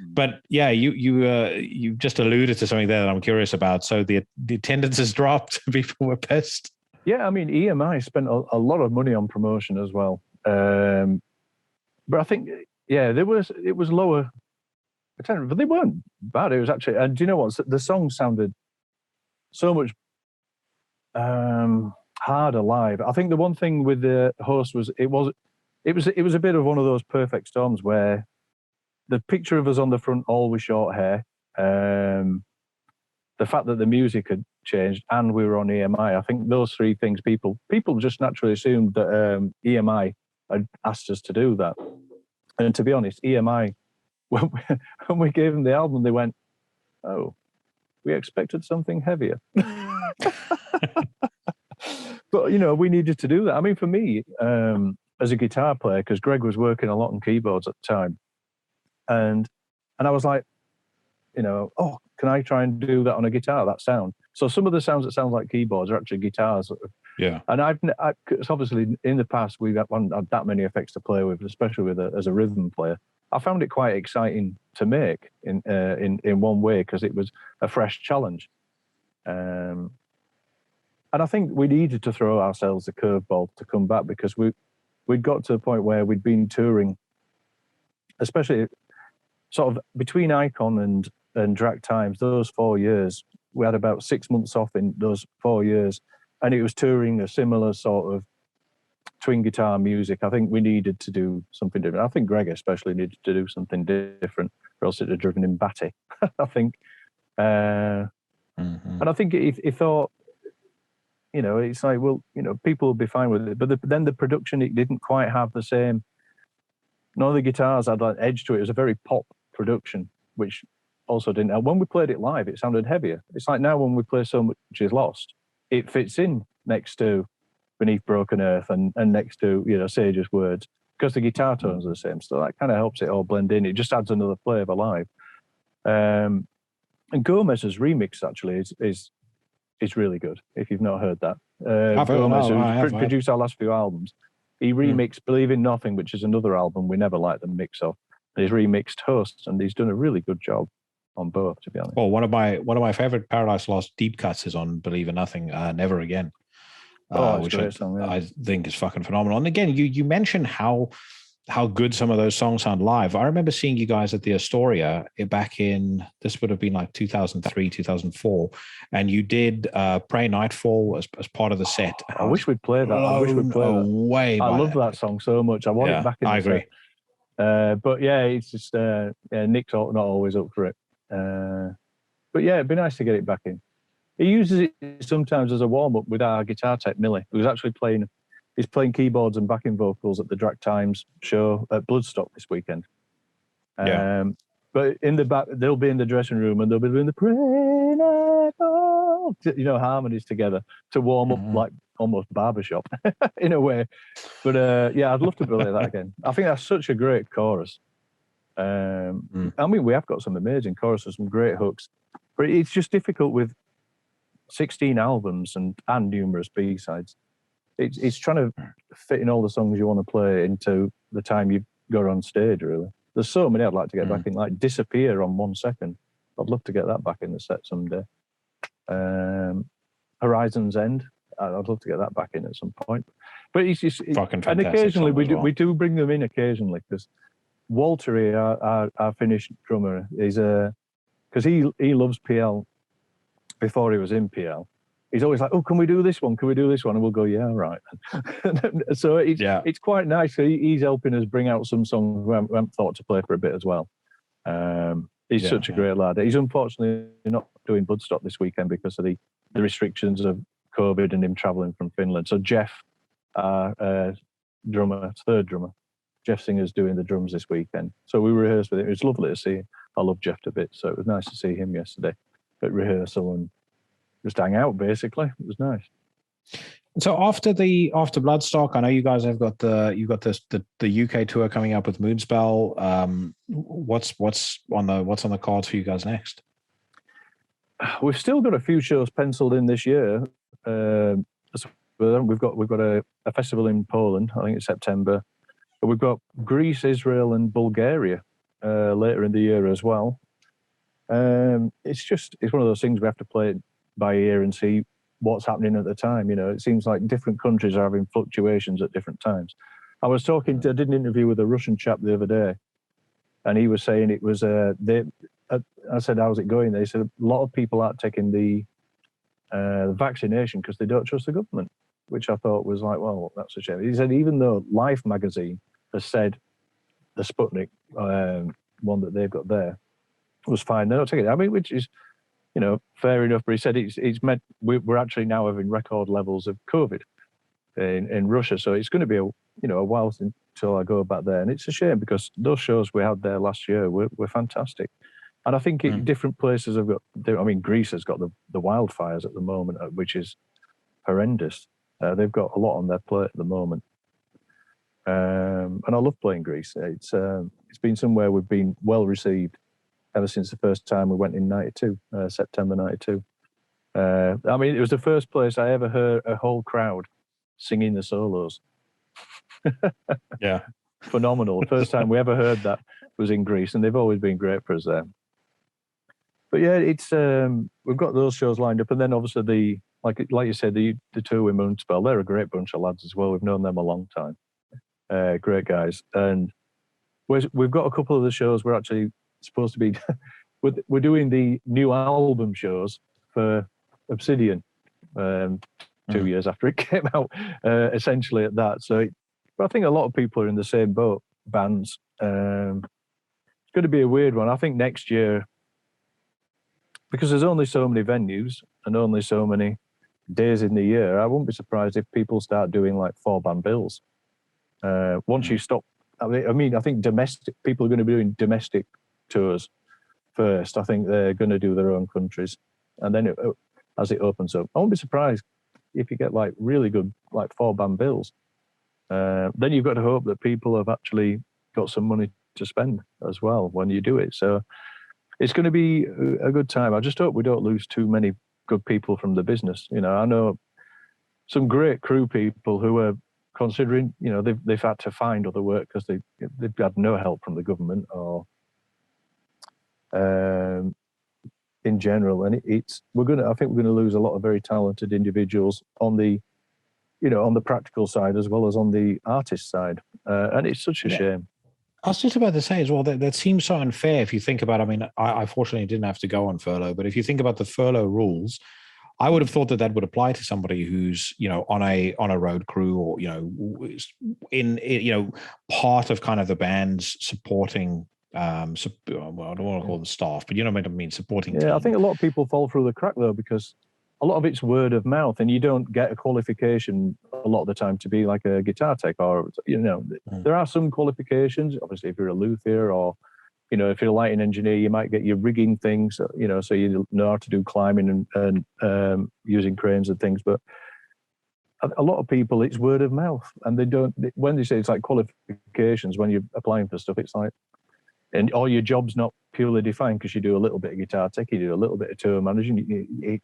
But yeah, you just alluded to something there that I'm curious about. So the attendance has dropped. People were pissed. Yeah, I mean, EMI spent a lot of money on promotion as well. But I think, it was lower attendance, but they weren't bad. It was actually, and do you know what? The song sounded so much harder live. I think the one thing with the Host was it was a bit of one of those perfect storms where the picture of us on the front, all with short hair, the fact that the music had changed and we were on EMI, I think those three things, people just naturally assumed that EMI had asked us to do that. And to be honest, EMI, when we gave them the album, they went, oh, we expected something heavier. But, we needed to do that. I mean, for me, as a guitar player, because Greg was working a lot on keyboards at the time, and I was like, oh, can I try and do that on a guitar, that sound? So some of the sounds that sound like keyboards are actually guitars. Yeah. And I've obviously in the past we've had that many effects to play with, especially as a rhythm player. I found it quite exciting to make in one way because it was a fresh challenge. And I think we needed to throw ourselves a curveball to come back, because we'd got to the point where we'd been touring, especially sort of between Icon and Drac Times, those 4 years. We had about 6 months off in those 4 years, and it was touring a similar sort of twin guitar music. I think we needed to do something different. I think Greg especially needed to do something different, or else it'd have driven him batty, I think. And I think he thought, you know, it's like, well, you know, people will be fine with it. But then the production, it didn't quite have the same. None of the guitars had that edge to it. It was a very pop production, which also didn't help. When we played it live, it sounded heavier. It's like now when we play So Much Is Lost, it fits in next to Beneath Broken Earth and next to, you know, Sage's Words, because the guitar tones are the same. So that kind of helps it all blend in. It just adds another flavour live. And Gomez's remix actually is really good, if you've not heard that. Gomez, who produced our last few albums, he remixed Believe in Nothing, which is another album we never liked the mix of. He's remixed Hosts, and he's done a really good job on both, to be honest. Well, one of my favorite Paradise Lost deep cuts is on Believe in Nothing, Never Again. Which I think is fucking phenomenal. And again, you mentioned how good some of those songs sound live. I remember seeing you guys at the Astoria back in, this would have been like 2003, 2004, and you did Pray Nightfall as part of the set. I wish we'd played that. I wish we'd played that. I love that song so much. I want it back in the set. I agree. But yeah, it's just Nick's not always up for it. But yeah, it'd be nice to get it back in. He uses it sometimes as a warm-up with our guitar tech, Millie, who's actually he's playing keyboards and backing vocals at the Drac Times show at Bloodstock this weekend. But in the back, they'll be in the dressing room and they'll be doing the Pray Nightfall, you know, harmonies together to warm up, like almost barbershop in a way. But yeah, I'd love to play that again. I think that's such a great chorus. I mean, we have got some amazing choruses, some great hooks, but it's just difficult with 16 albums and numerous B-sides. It's trying to fit in all the songs you want to play into the time you go on stage, really. There's so many I'd like to get back in, like Disappear on 1 Second. I'd love to get that back in the set someday. Horizon's End, I'd love to get that back in at some point. But it's just... Fucking fantastic. And occasionally, we do bring them in occasionally, because Walter here, our Finnish drummer, is because he loves PL before he was in PL. He's always like, oh, can we do this one? Can we do this one? And we'll go, yeah, right. So it's quite nice. He's helping us bring out some songs we haven't thought to play for a bit as well. He's such a great lad. He's unfortunately not doing Bloodstock this weekend because of the restrictions of COVID and him travelling from Finland. So Jeff, third drummer, Jeff Singer's doing the drums this weekend. So we rehearsed with him. It was lovely to see him. I love Jeff a bit, so it was nice to see him yesterday at rehearsal and just hang out, basically. It was nice. So after Bloodstock, I know you guys have got the UK tour coming up with Moonspell. What's on the cards for you guys next? We've still got a few shows penciled in this year. We've got a festival in Poland, I think it's September. But we've got Greece, Israel, and Bulgaria later in the year as well. It's one of those things we have to play it by ear and see what's happening at the time. You know, it seems like different countries are having fluctuations at different times. I did an interview with a Russian chap the other day, and he was saying it was I said, how's it going? They said a lot of people aren't taking the vaccination because they don't trust the government, which I thought was like, well, that's a shame. He said even though Life magazine has said the Sputnik one that they've got there was fine, they're not taking it. I mean, which is, you know, fair enough. But he said it's meant we're actually now having record levels of COVID in Russia, so it's going to be a while until I go back there, and it's a shame because those shows we had there last year were fantastic. And I think different places have got. I mean, Greece has got the wildfires at the moment, which is horrendous. They've got a lot on their plate at the moment, and I love playing Greece. It's been somewhere we've been well received ever since the first time we went in '92, September '92. I mean, it was the first place I ever heard a whole crowd singing the solos. Yeah, phenomenal. The first time we ever heard that was in Greece, and they've always been great for us there. But yeah, it's we've got those shows lined up, and then obviously like you said, the tour with Moonspell, they're a great bunch of lads as well. We've known them a long time. Great guys, and we've got a couple of the shows we're actually supposed to be. We're doing the new album shows for Obsidian 2 years after it came out, essentially at that. So I think a lot of people are in the same boat, bands. It's going to be a weird one. I think next year, because there's only so many venues and only so many days in the year, I wouldn't be surprised if people start doing like 4-band bills. Once you stop, I mean, I think domestic people are going to be doing domestic tours first. I think they're going to do their own countries, and then as it opens up, I won't be surprised if you get like really good like 4-band bills. Then you've got to hope that people have actually got some money to spend as well when you do it. So it's going to be a good time. I just hope we don't lose too many good people from the business. You know, I know some great crew people who are considering, you know, they've had to find other work because they've had no help from the government or in general, and I think we're going to lose a lot of very talented individuals on the, you know, on the practical side as well as on the artist side, and it's such a shame. I was just about to say as well that seems so unfair if you think about. I mean, I fortunately didn't have to go on furlough, but if you think about the furlough rules, I would have thought that would apply to somebody who's, you know, on a road crew or, you know, in you know, part of kind of the band's supporting. Well, I don't want to call them staff, but you know what I mean, supporting. Yeah, team. I think a lot of people fall through the crack though, because a lot of it's word of mouth, and you don't get a qualification a lot of the time to be like a guitar tech, or, you know, there are some qualifications. Obviously, if you're a luthier or, you know, if you're a lighting engineer, you might get your rigging things, you know, so you know how to do climbing and using cranes and things. But a lot of people, it's word of mouth, and they don't. When they say it's like qualifications, when you're applying for stuff, it's like. And all your job's not purely defined because you do a little bit of guitar tech, you do a little bit of tour managing.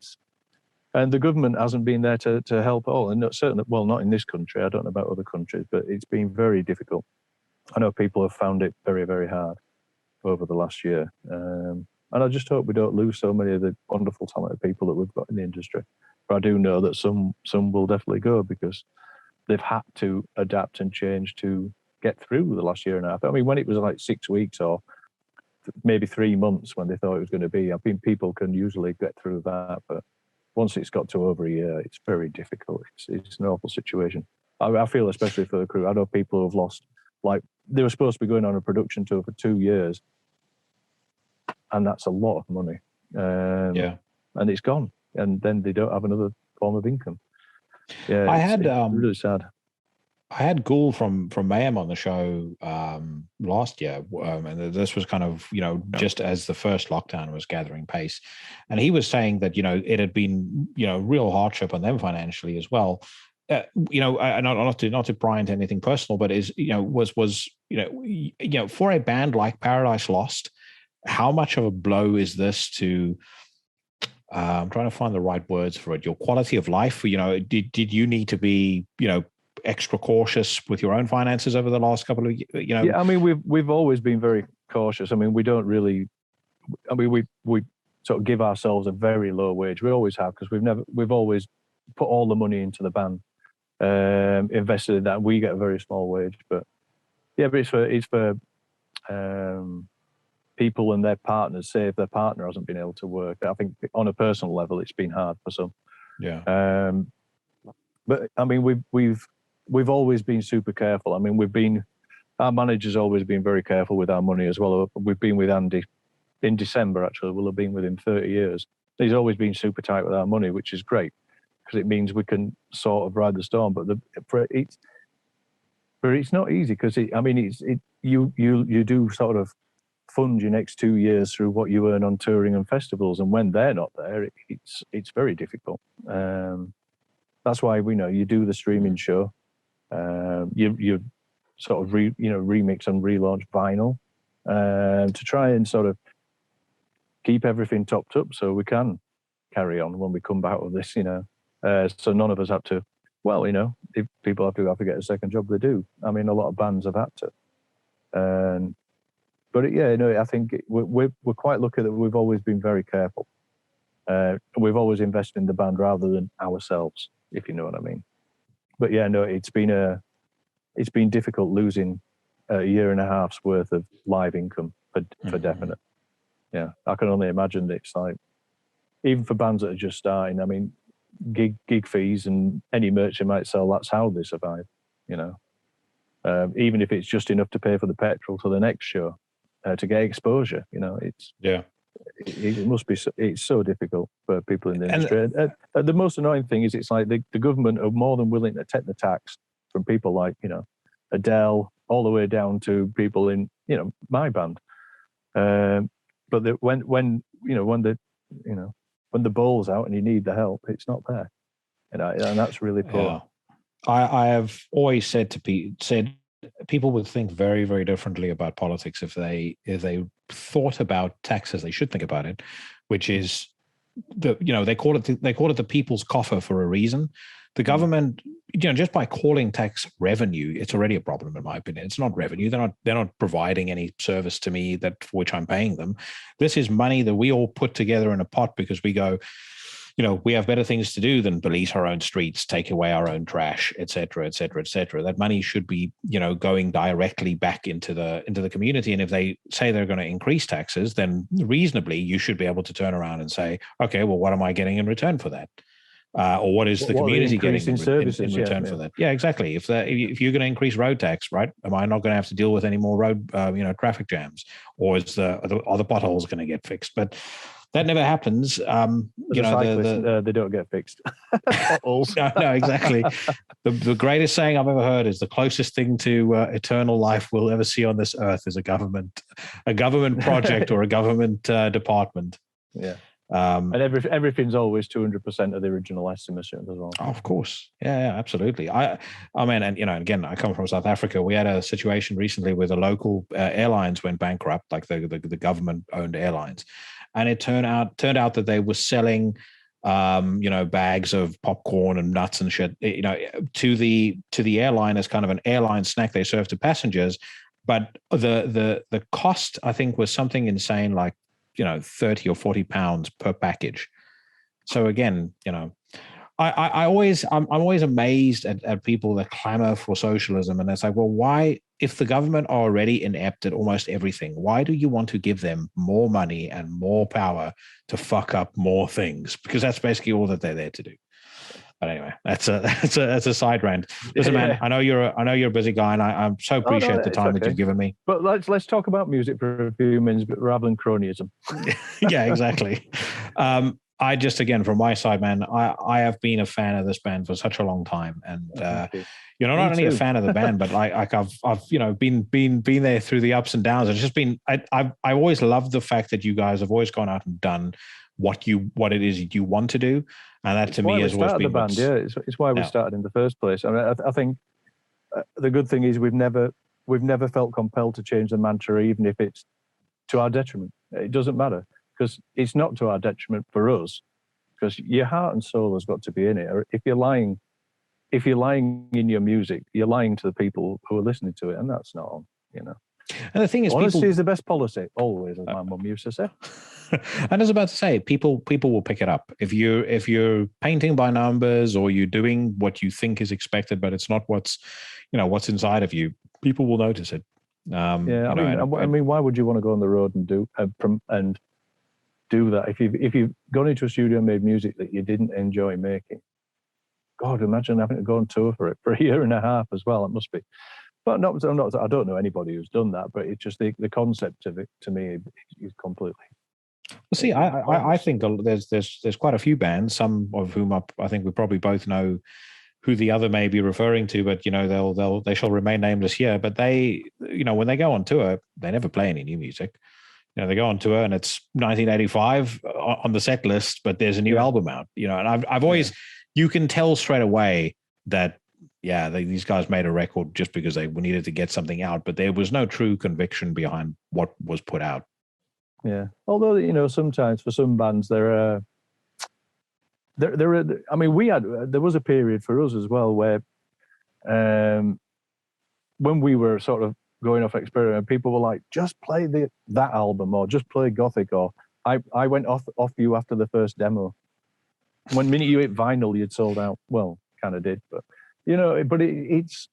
And the government hasn't been there to help at all. And certainly, well, not in this country. I don't know about other countries, but it's been very difficult. I know people have found it very, very hard over the last year. And I just hope we don't lose so many of the wonderful, talented people that we've got in the industry. But I do know that some will definitely go because they've had to adapt and change to get through the last year and a half. I mean, when it was like 6 weeks or maybe 3 months when they thought it was going to be, I think people can usually get through that. But once it's got to over a year, it's very difficult. It's an awful situation. I feel especially for the crew. I know people who have lost, like, they were supposed to be going on a production tour for 2 years, and that's a lot of money. And it's gone, and then they don't have another form of income. Yeah, it's really sad. I had Gould from Mayhem on the show last year, and this was kind of, you know, just as the first lockdown was gathering pace, and he was saying that, you know, it had been, you know, real hardship on them financially as well. You know, not to pry into anything personal, but was you know for a band like Paradise Lost, how much of a blow is this to? I'm trying to find the right words for it. Your quality of life. You know, did you need to be, you know, extra cautious with your own finances over the last couple of, you know? Yeah, I mean, we've always been very cautious. I mean, we don't really. I mean, we sort of give ourselves a very low wage. We always have, because we've always put all the money into the band, invested in that. We get a very small wage, but yeah, but it's for people and their partners. Say if their partner hasn't been able to work, I think on a personal level, it's been hard for some. Yeah. But I mean, we've always been super careful. I mean, our manager's always been very careful with our money as well. We've been with Andy in December, actually. We'll have been with him 30 years. He's always been super tight with our money, which is great because it means we can sort of ride the storm. But it's not easy because you do sort of fund your next 2 years through what you earn on touring and festivals, and when they're not there, it's very difficult. That's why we know you do the streaming show. You sort of remix and relaunch vinyl to try and sort of keep everything topped up so we can carry on when we come back with this, you know. So none of us have to. Well, you know, if people have to get a second job, they do. I mean, a lot of bands have had to. But yeah, no, I think we're quite lucky that we've always been very careful. We've always invested in the band rather than ourselves, if you know what I mean. But yeah, no, it's been difficult losing a year and a half's worth of live income for definite. Yeah, I can only imagine that it's like, even for bands that are just starting, I mean, gig fees and any merch they might sell, that's how they survive, you know. Even if it's just enough to pay for the petrol to the next show, to get exposure, you know, it must be, it's so difficult for people in the industry. And the most annoying thing is, it's like the government are more than willing to take the tax from people like, you know, Adele, all the way down to people in, you know, my band. But when the ball's out and you need the help, it's not there, and that's really poor. Yeah. I have always said people would think very, very differently about politics if they thought about tax as they should think about it, which is they call it the people's coffer for a reason. The government, just by calling tax revenue, it's already a problem in my opinion. It's not revenue. They're not providing any service to me for which I'm paying them. This is money that we all put together in a pot because we go, we have better things to do than police our own streets, take away our own trash, et cetera, et cetera, et cetera. That money should be, going directly back into the community. And if they say they're going to increase taxes, then reasonably you should be able to turn around and say, okay, well, what am I getting in return for that? Or what is the community getting in return for that? Yeah, exactly. If you're going to increase road tax, right? Am I not going to have to deal with any more road, traffic jams, or are the potholes going to get fixed? But that never happens. They don't get fixed. Potholes. No, exactly. The greatest saying I've ever heard is the closest thing to eternal life we'll ever see on this earth is a government project or a government department. Yeah. And everything's always 200% of the original estimate as well. Oh, of course. Yeah, absolutely. I mean, and again, I come from South Africa. We had a situation recently where the local airlines went bankrupt, like the government-owned airlines. And it turned out that they were selling, bags of popcorn and nuts and shit, to the airline as kind of an airline snack they serve to passengers. But the cost, I think, was something insane, like 30 or 40 pounds per package. So again, I'm always amazed at people that clamor for socialism, and it's like, well, why, if the government are already inept at almost everything, why do you want to give them more money and more power to fuck up more things? Because that's basically all that they're there to do. But anyway, that's a side rant. Listen, man, I know you're a busy guy, and I so appreciate the time that you've given me. But let's talk about music for a few minutes, but rather than cronyism. Yeah, exactly. I just, again, from my side, man, I have been a fan of this band for such a long time, and not only a fan of the band, but like I've been there through the ups and downs. It's just been I always loved the fact that you guys have always gone out and done what it is you want to do, and that to me has always been the band. Yeah, it's why we started in the first place. I mean, I think the good thing is we've never felt compelled to change the mantra, even if it's to our detriment. It doesn't matter, because it's not to our detriment for us, because your heart and soul has got to be in it. Or if you're lying in your music, you're lying to the people who are listening to it, and that's not on, And the thing is, honesty is the best policy, always, as my mum used to say. And I was about to say, people will pick it up. If you're painting by numbers, or you're doing what you think is expected, but it's not what's inside of you, people will notice it. I mean, why would you want to go on the road and do that if you've gone into a studio and made music that you didn't enjoy making? God, imagine having to go on tour for a year and a half as well. It must be. But I don't know anybody who's done that, but it's just the concept of it, to me, is completely. Well, see, I think there's quite a few bands, some of whom I think we probably both know who the other may be referring to, but they shall remain nameless here. But they, when they go on tour, they never play any new music. They go on tour and it's 1985 on the set list, but there's a new album out. And I've always, you can tell straight away that these guys made a record just because they needed to get something out, but there was no true conviction behind what was put out. Yeah, although sometimes for some bands there I mean, there was a period for us as well where when we were sort of going off experiment. People were like, just play that album, or just play Gothic, or I went off you after the first demo. When minute you hit vinyl, you'd sold out. Well, kind of did, but it's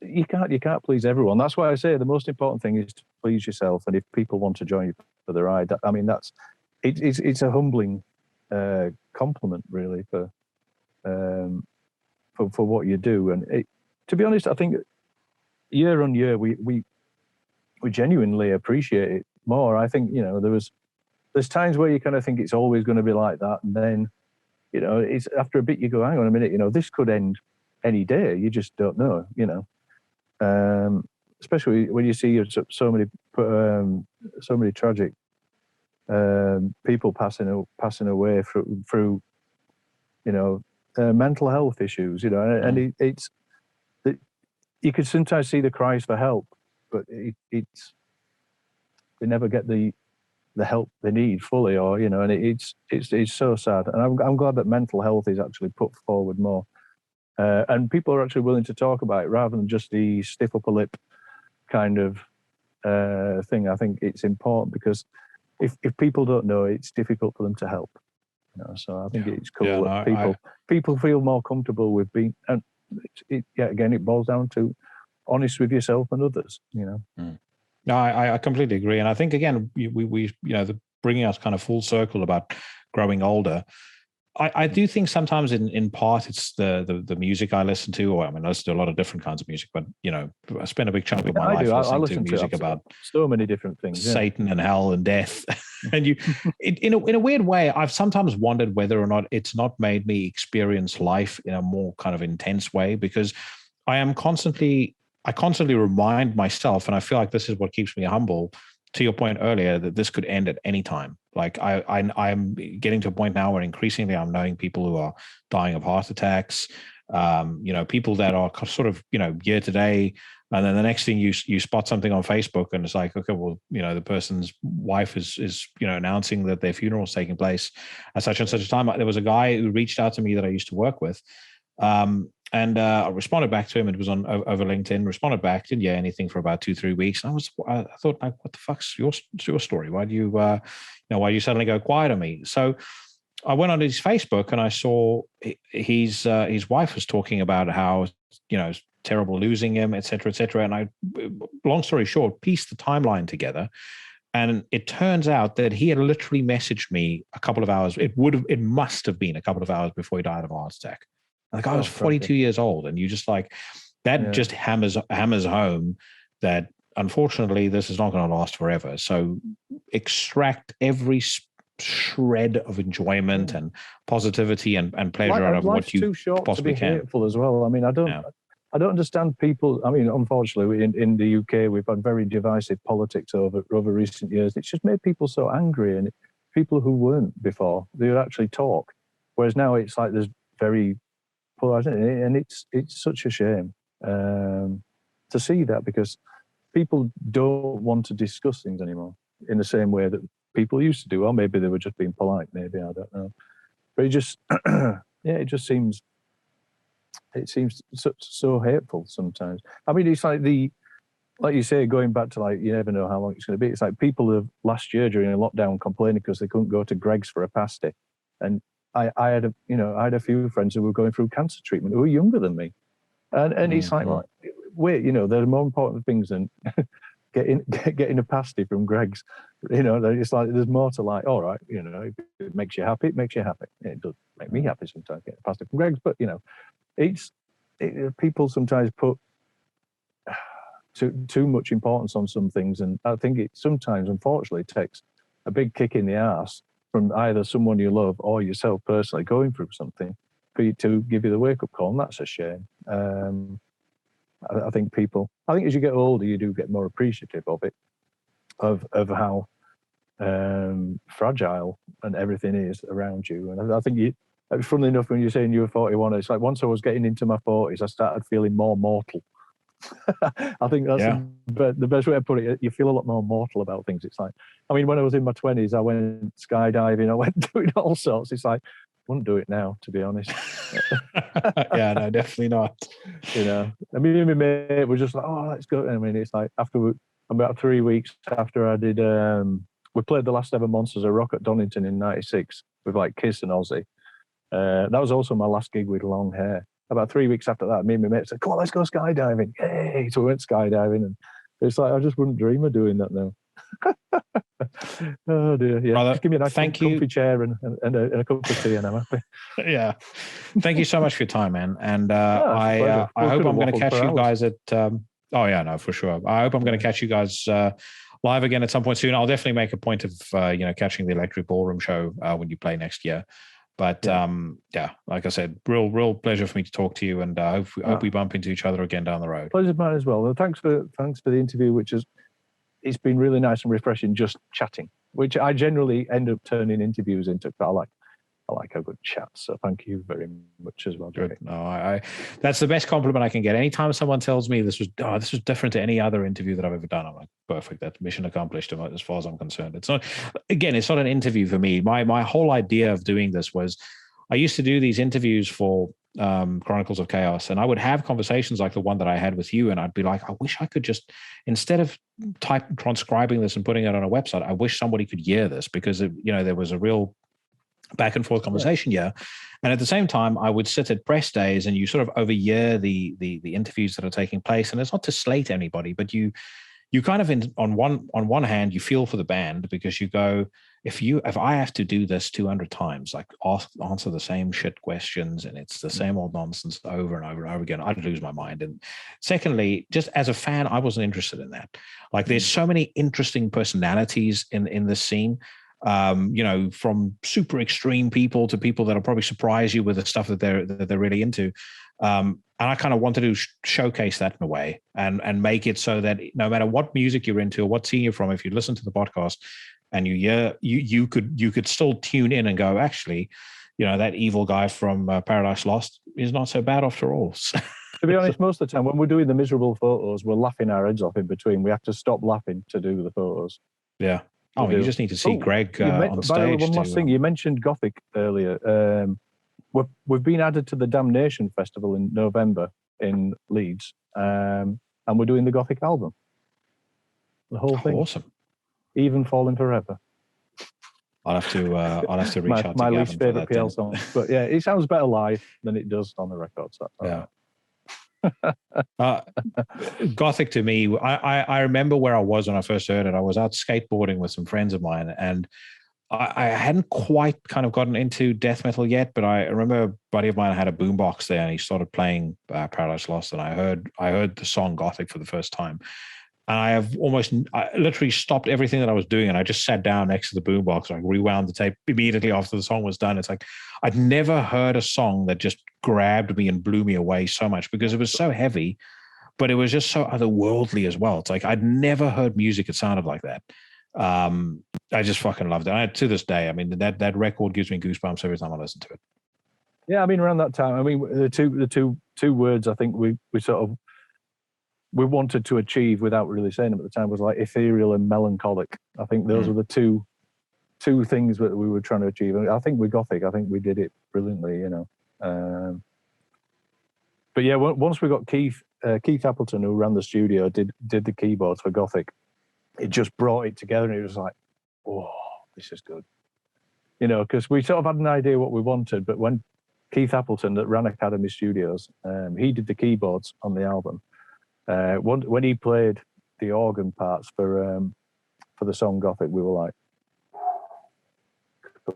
you can't please everyone. That's why I say the most important thing is to please yourself. And if people want to join you for the ride, it's a humbling compliment, really, for what you do. And to be honest, I think year on year we genuinely appreciate it more. I think there's times where you kind of think it's always going to be like that, and then it's after a bit you go, hang on a minute, this could end any day. You just don't know, especially when you see so many tragic people passing away through mental health issues, and it's you could sometimes see the cries for help, but they never get the help they need fully, or and it's so sad. And I'm glad that mental health is actually put forward more, and people are actually willing to talk about it rather than just the stiff upper lip kind of thing. I think it's important because if people don't know, it's difficult for them to help. So I think it's cool that people feel more comfortable with being, and again, it boils down to honest with yourself and others. No, I completely agree, and I think again we bringing us kind of full circle about growing older. I do think sometimes in part it's the music I listen to, or I listen to a lot of different kinds of music, but I spend a big chunk of my life listening to music about so many different things, Satan and hell and death. And in a weird way, I've sometimes wondered whether or not it's not made me experience life in a more kind of intense way, because I constantly remind myself, and I feel like this is what keeps me humble, to your point earlier, that this could end at any time. Like I'm getting to a point now where increasingly I'm knowing people who are dying of heart attacks, people that are sort of, year to day. And then the next thing you spot something on Facebook and it's like, okay, well, the person's wife is announcing that their funeral is taking place at such and such a time. There was a guy who reached out to me that I used to work with. And I responded back to him. It was over LinkedIn. Responded back, didn't hear anything for about 2-3 weeks. And I thought, like, what the fuck's your story? Why do you, why do you suddenly go quiet on me? So I went on his Facebook and I saw his wife was talking about how it's terrible losing him, et cetera, et cetera. And I, long story short, pieced the timeline together. And it turns out that he had literally messaged me a couple of hours. It must have been a couple of hours before he died of a heart attack. Like I was 42 years old, and you just like that just hammers home that unfortunately this is not going to last forever. So extract every shred of enjoyment and positivity and pleasure out of what you possibly can. Hateful as well. I don't understand people. Unfortunately, in the UK, we've had very divisive politics over recent years. It's just made people so angry, and people who weren't before, they would actually talk. Whereas now it's like there's very polarizing, and it's such a shame to see that, because people don't want to discuss things anymore in the same way that people used to do. Or maybe they were just being polite. Maybe, I don't know. But it just, it just seems. It seems so hateful sometimes. It's like you say, going back to you never know how long it's going to be. It's like people have last year during a lockdown complaining because they couldn't go to Greg's for a pasty, and I had a few friends who were going through cancer treatment who were younger than me, and it's like, wait, there are more important things than getting a pasty from Greg's. It's like there's more to life. All right, if it makes you happy, it makes you happy. It does make me happy sometimes getting a pasty from Greg's, but people sometimes put too much importance on some things, and I think it sometimes, unfortunately, takes a big kick in the arse from either someone you love or yourself personally going through something for you to give you the wake-up call, and that's a shame. I think as you get older, you do get more appreciative of it, of how fragile and everything is around you. And I think funnily enough, when you're saying you were 41, it's like once I was getting into my 40s, I started feeling more mortal. I think that's the best way to put it. You feel a lot more mortal about things. It's like, when I was in my 20s, I went skydiving, I went doing all sorts. It's like, wouldn't do it now, to be honest. Yeah, no, definitely not. You know, I mean, me and my mate were just like, oh, let's go. I mean, it's like about 3 weeks after I did, we played the last ever Monsters of Rock at Donington in '96 with like Kiss and Ozzy. That was also my last gig with long hair. About 3 weeks after that, me and my mate said, come on, let's go skydiving. Hey! So we went skydiving, and it's like, I just wouldn't dream of doing that now. Oh dear, yeah. Brother, just give me a nice comfy chair and a cup of tea, and I'm happy. Yeah, thank you so much for your time, man. And I hope I'm going to catch you guys at. Oh yeah, no, for sure. I hope I'm going to catch you guys live again at some point soon. I'll definitely make a point of catching the Electric Ballroom show when you play next year. But yeah, like I said, real pleasure for me to talk to you, and I hope we bump into each other again down the road. Pleasure's mine as well. Well, thanks for the interview, it's been really nice and refreshing just chatting, which I generally end up turning interviews into. I like a good chat, so thank you very much as well. Good. No, that's the best compliment I can get. Anytime someone tells me this was different to any other interview that I've ever done, I'm like, perfect. That's mission accomplished as far as I'm concerned. It's not an interview for me. My whole idea of doing this was I used to do these interviews for Chronicles of Chaos, and I would have conversations like the one that I had with you, and I'd be like, I wish I could just, instead of transcribing this and putting it on a website, I wish somebody could hear this, because there was a real back and forth conversation. Yeah. And at the same time, I would sit at press days and you sort of overhear the interviews that are taking place. And it's not to slate anybody, but you kind of on one hand, you feel for the band, because you go, if I have to do this 200 times, like answer the same shit questions, and it's the same old nonsense over and over and over again, I'd lose my mind. And secondly, just as a fan, I wasn't interested in that. Like, there's so many interesting personalities in this scene. From super extreme people to people that'll probably surprise you with the stuff that they're really into. And I kind of wanted to showcase that in a way and make it so that no matter what music you're into or what scene you're from, if you listen to the podcast and you could still tune in and go, actually, that evil guy from Paradise Lost is not so bad after all. To be honest, most of the time when we're doing the miserable photos, we're laughing our heads off in between. We have to stop laughing to do the photos. Yeah. You just need to see Greg on stage. By the way, one last thing. You mentioned Gothic earlier. We've been added to the Damnation Festival in November in Leeds, and we're doing the Gothic album. The whole thing. Awesome. Even Falling Forever. I'll have to reach out to my Gavin least favourite PL song. But yeah, it sounds better live than it does on the record. So yeah. Gothic to me, I remember where I was when I first heard it. I was out skateboarding with some friends of mine, and I hadn't quite kind of gotten into death metal yet, but I remember a buddy of mine had a boombox there, and he started playing Paradise Lost, and I heard the song Gothic for the first time. And I literally stopped everything that I was doing, and I just sat down next to the boombox. I rewound the tape immediately after the song was done. It's like I'd never heard a song that just grabbed me and blew me away so much, because it was so heavy, but it was just so otherworldly as well. It's like I'd never heard music that sounded like that. I just fucking loved it. To this day, I mean, that record gives me goosebumps every time I listen to it. Yeah, I mean, around that time, I mean, the two words I think we wanted to achieve without really saying them at the time was like ethereal and melancholic. I think those were the two things that we were trying to achieve. And I think with Gothic, I think we did it brilliantly, But yeah, once we got Keith Appleton, who ran the studio, did the keyboards for Gothic, it just brought it together, and it was like, oh, this is good. Because we sort of had an idea what we wanted, but when Keith Appleton, that ran Academy Studios, he did the keyboards on the album. When he played the organ parts for the song Gothic, we were like,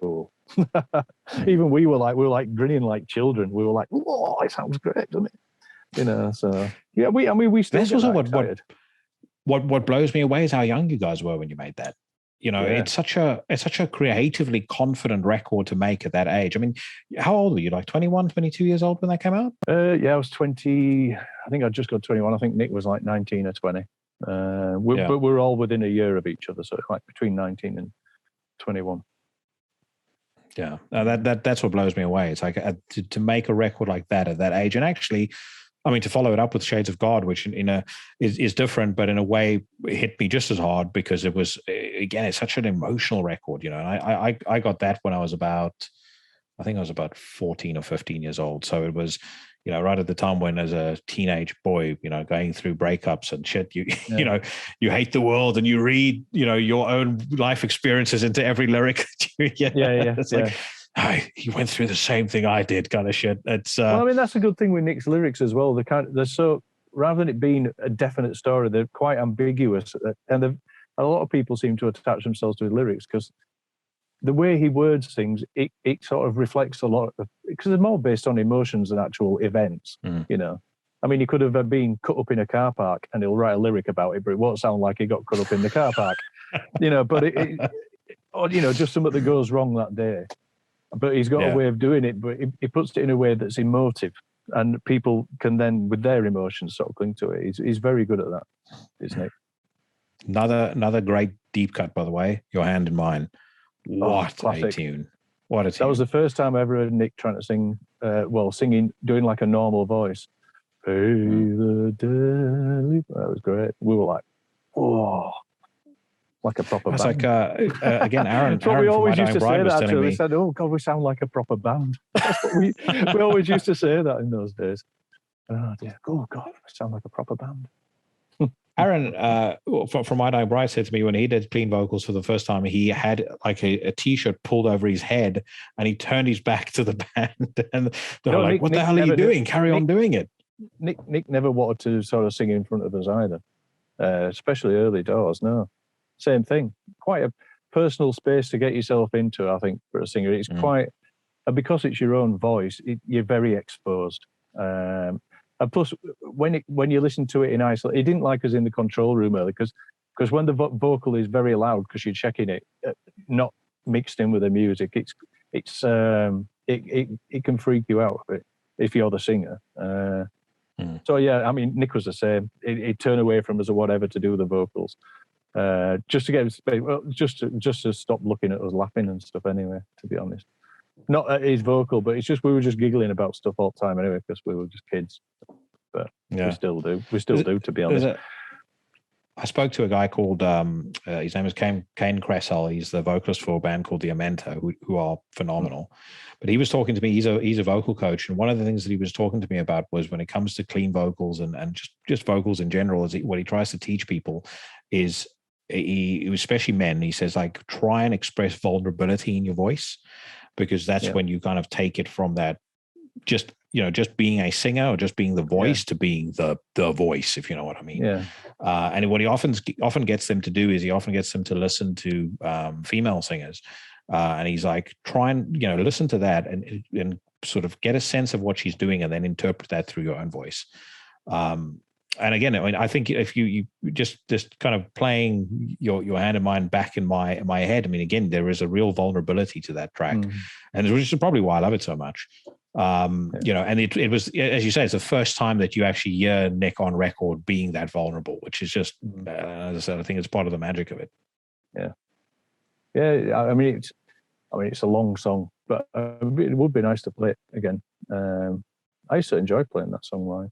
cool. Even we were like grinning like children. We were like, whoa, it sounds great, doesn't it? So yeah, we still. This was what blows me away is how young you guys were when you made that. It's such a creatively confident record to make at that age. I mean, how old were you? Like 21, 22 years old when that came out? Yeah, I was 20. I think I just got 21. I think Nick was like 19 or 20. But we're all within a year of each other, so it's like between 19 and 21. Yeah, that's what blows me away. It's like to make a record like that at that age, and actually, I mean, to follow it up with Shades of God, which is different, but in a way it hit me just as hard, because it was, again, it's such an emotional record, And I got that when I was about I think I was about 14 or 15 years old. So it was, right at the time when, as a teenage boy, going through breakups and shit, you you hate the world and you read, your own life experiences into every lyric. It's like, he went through the same thing I did, kind of shit. It's well, I mean, that's a good thing with Nick's lyrics as well. They're so, rather than it being a definite story, they're quite ambiguous, and a lot of people seem to attach themselves to his lyrics because the way he words things, it sort of reflects a lot of, because they're more based on emotions than actual events. I mean, he could have been cut up in a car park and he'll write a lyric about it, but it won't sound like he got cut up in the car park. But or just something that goes wrong that day. But he's got a way of doing it, but he puts it in a way that's emotive, and people can then, with their emotions, sort of cling to it. He's very good at that, isn't it? Another great deep cut, by the way. Your Hand in Mine. What a tune! What a tune! That was the first time I ever heard Nick trying to sing. Singing, doing like a normal voice. Pay the daily. That was great. We were like, whoa. Like a proper band. It's like, again, Aaron. That's what we always used to say that to me. We said, oh, God, we sound like a proper band. That's what we always used to say that in those days. Oh, dear. Oh, God, we sound like a proper band. Aaron, from My Dying Bride, said to me when he did clean vocals for the first time, he had like a T-shirt pulled over his head and he turned his back to the band. And they were like, what the hell are you doing? Carry on doing it. Nick never wanted to sort of sing in front of us either, especially early doors, no. Same thing. Quite a personal space to get yourself into, I think, for a singer. It's quite, and because it's your own voice, you're very exposed. And plus, when you listen to it in isolation, he didn't like us in the control room early because when the vocal is very loud, because you're checking it, not mixed in with the music, it can freak you out a bit if you're the singer. So yeah, I mean, Nick was the same. He'd turn away from us or whatever to do the vocals. Just to get space, just to stop looking at us laughing and stuff. Anyway, to be honest, not at his vocal, but it's just we were just giggling about stuff all the time anyway because we were just kids. But we still do. We still do, to be honest. I spoke to a guy called his name is Kane Cressell. He's the vocalist for a band called the Amento, who are phenomenal. But he was talking to me. He's a vocal coach, and one of the things that he was talking to me about was when it comes to clean vocals and just vocals in general, is what he tries to teach people is. Especially men, he says, like, try and express vulnerability in your voice, because that's when you kind of take it from that just being a singer or just being the voice to being the voice, if you know what I mean. And what he often gets them to do is he often gets them to listen to female singers, and he's like, try and listen to that and sort of get a sense of what she's doing and then interpret that through your own voice. And again, I mean, I think if you just kind of playing your Hand in Mine back in my head, I mean, again, there is a real vulnerability to that track, and which is probably why I love it so much. And it was, as you say, it's the first time that you actually hear Nick on record being that vulnerable, which is just, as I said, I think it's part of the magic of it. Yeah. I mean, it's a long song, but it would be nice to play it again. I used to enjoy playing that song live.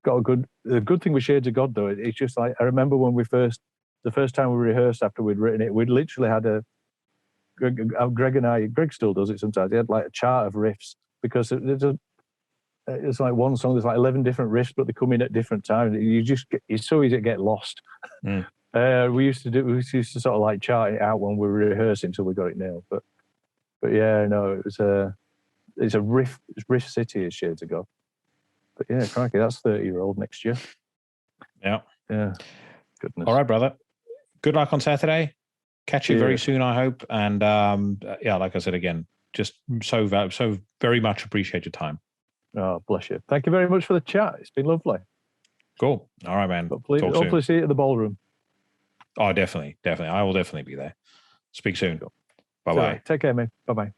The good thing with Shades of God, though, it's just like, I remember when the first time we rehearsed after we'd written it, we'd literally had Greg still does it sometimes. He had like a chart of riffs, because it's like one song, there's like 11 different riffs, but they come in at different times. It's so easy to get lost. We used to sort of like chart it out when we were rehearsing until we got it nailed. But yeah, no, it's a riff city is Shades of God. But yeah, crikey, that's 30-year-old next year. Yeah. Goodness. All right, brother. Good luck on Saturday. Catch you very soon, I hope. And like I said again, just so very much appreciate your time. Oh, bless you. Thank you very much for the chat. It's been lovely. Cool. All right, man. Hopefully see you at the ballroom. Oh, definitely. I will definitely be there. Speak soon. Cool. Bye-bye. Take care, mate. Bye-bye.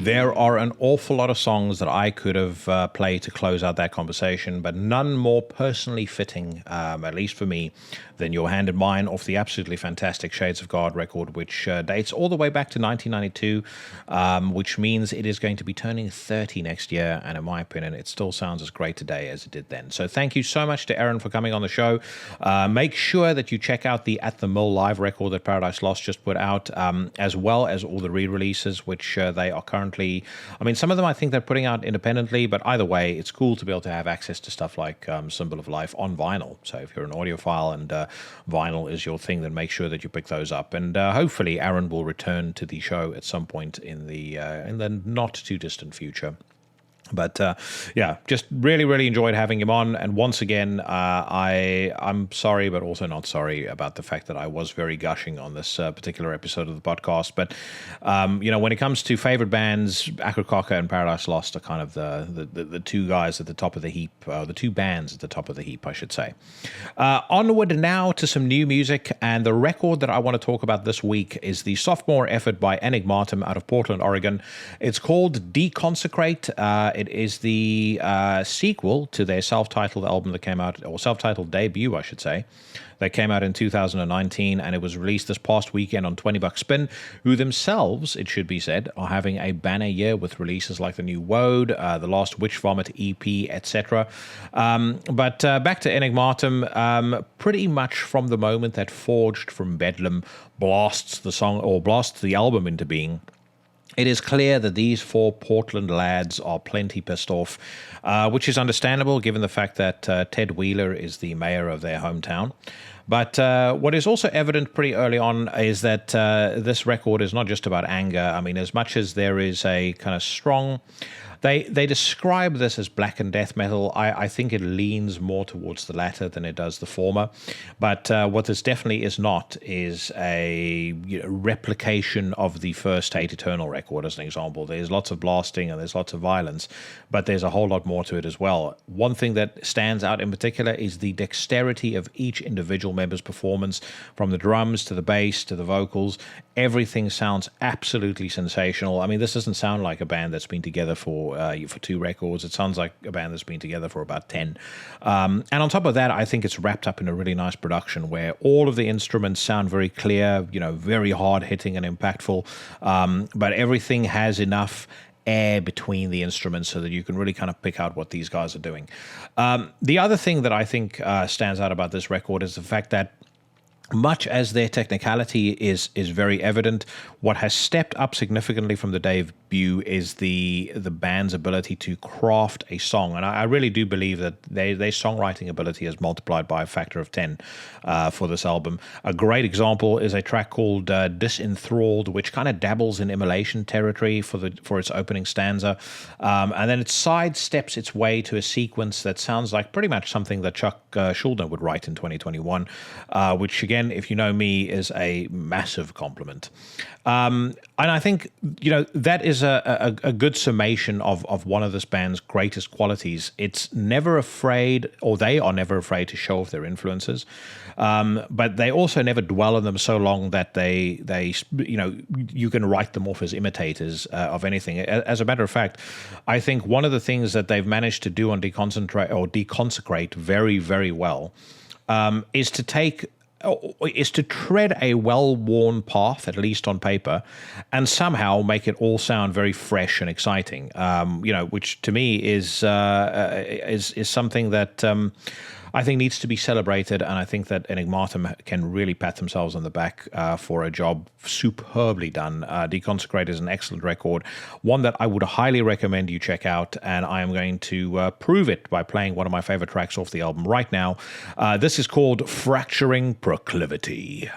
There are an awful lot of songs that I could have played to close out that conversation, but none more personally fitting, at least for me, than Your Hand in Mine off the absolutely fantastic Shades of God record, which dates all the way back to 1992, which means it is going to be turning 30 next year, and in my opinion, it still sounds as great today as it did then. So thank you so much to Aaron for coming on the show. Make sure that you check out the At the Mill live record that Paradise Lost just put out, as well as all the re-releases, which they are currently, I mean, some of them I think they're putting out independently, but either way, it's cool to be able to have access to stuff like Symbol of Life on vinyl. So if you're an audiophile and vinyl is your thing, then make sure that you pick those up. And hopefully Aaron will return to the show at some point in the not too distant future. But yeah, just really, really enjoyed having him on. And once again, I'm sorry, but also not sorry about the fact that I was very gushing on this particular episode of the podcast. But, when it comes to favorite bands, Akrokaka and Paradise Lost are kind of the two guys at the top of the heap, the two bands at the top of the heap, I should say. Onward now to some new music. And the record that I want to talk about this week is the sophomore effort by Aenigmatum out of Portland, Oregon. It's called Deconsecrate. It is the sequel to their self-titled album that came out, or self-titled debut, I should say, that came out in 2019, and it was released this past weekend on 20 Buck Spin, who themselves, it should be said, are having a banner year with releases like the new Woad, the last Witch Vomit EP, etc. But back to Aenigmatum, pretty much from the moment that Forged from Bedlam blasts the album into being, it is clear that these four Portland lads are plenty pissed off, which is understandable given the fact that Ted Wheeler is the mayor of their hometown. But what is also evident pretty early on is that this record is not just about anger. I mean, as much as there is a kind of strong... They describe this as black and death metal. I think it leans more towards the latter than it does the former. But what this definitely is not is a replication of the first Hate Eternal record, as an example. There's lots of blasting and there's lots of violence, but there's a whole lot more to it as well. One thing that stands out in particular is the dexterity of each individual member's performance, from the drums to the bass to the vocals. Everything sounds absolutely sensational. I mean, this doesn't sound like a band that's been together for 2 records. It sounds like a band that's been together for about 10. And on top of that, I think it's wrapped up in a really nice production where all of the instruments sound very clear, very hard-hitting and impactful, but everything has enough air between the instruments so that you can really kind of pick out what these guys are doing. The other thing that I think stands out about this record is the fact that much as their technicality is very evident, what has stepped up significantly from the debut is the band's ability to craft a song. And I really do believe that their songwriting ability has multiplied by a factor of 10 for this album. A great example is a track called Disenthralled, which kind of dabbles in immolation territory for its opening stanza. And then it sidesteps its way to a sequence that sounds like pretty much something that Chuck Schuldiner would write in 2021, which again, if you know me, is a massive compliment. And I think, that is a good summation of one of this band's greatest qualities. It's never afraid, or they are never afraid to show off their influences, but they also never dwell on them so long that they you can write them off as imitators of anything. As a matter of fact, I think one of the things that they've managed to do on Deconsecrate very, very well is to tread a well-worn path, at least on paper, and somehow make it all sound very fresh and exciting. Which to me is something that I think needs to be celebrated, and I think that Aenigmatum can really pat themselves on the back for a job superbly done. Deconsecrate is an excellent record, one that I would highly recommend you check out, and I am going to prove it by playing one of my favorite tracks off the album right now. This is called Fracturing Proclivity.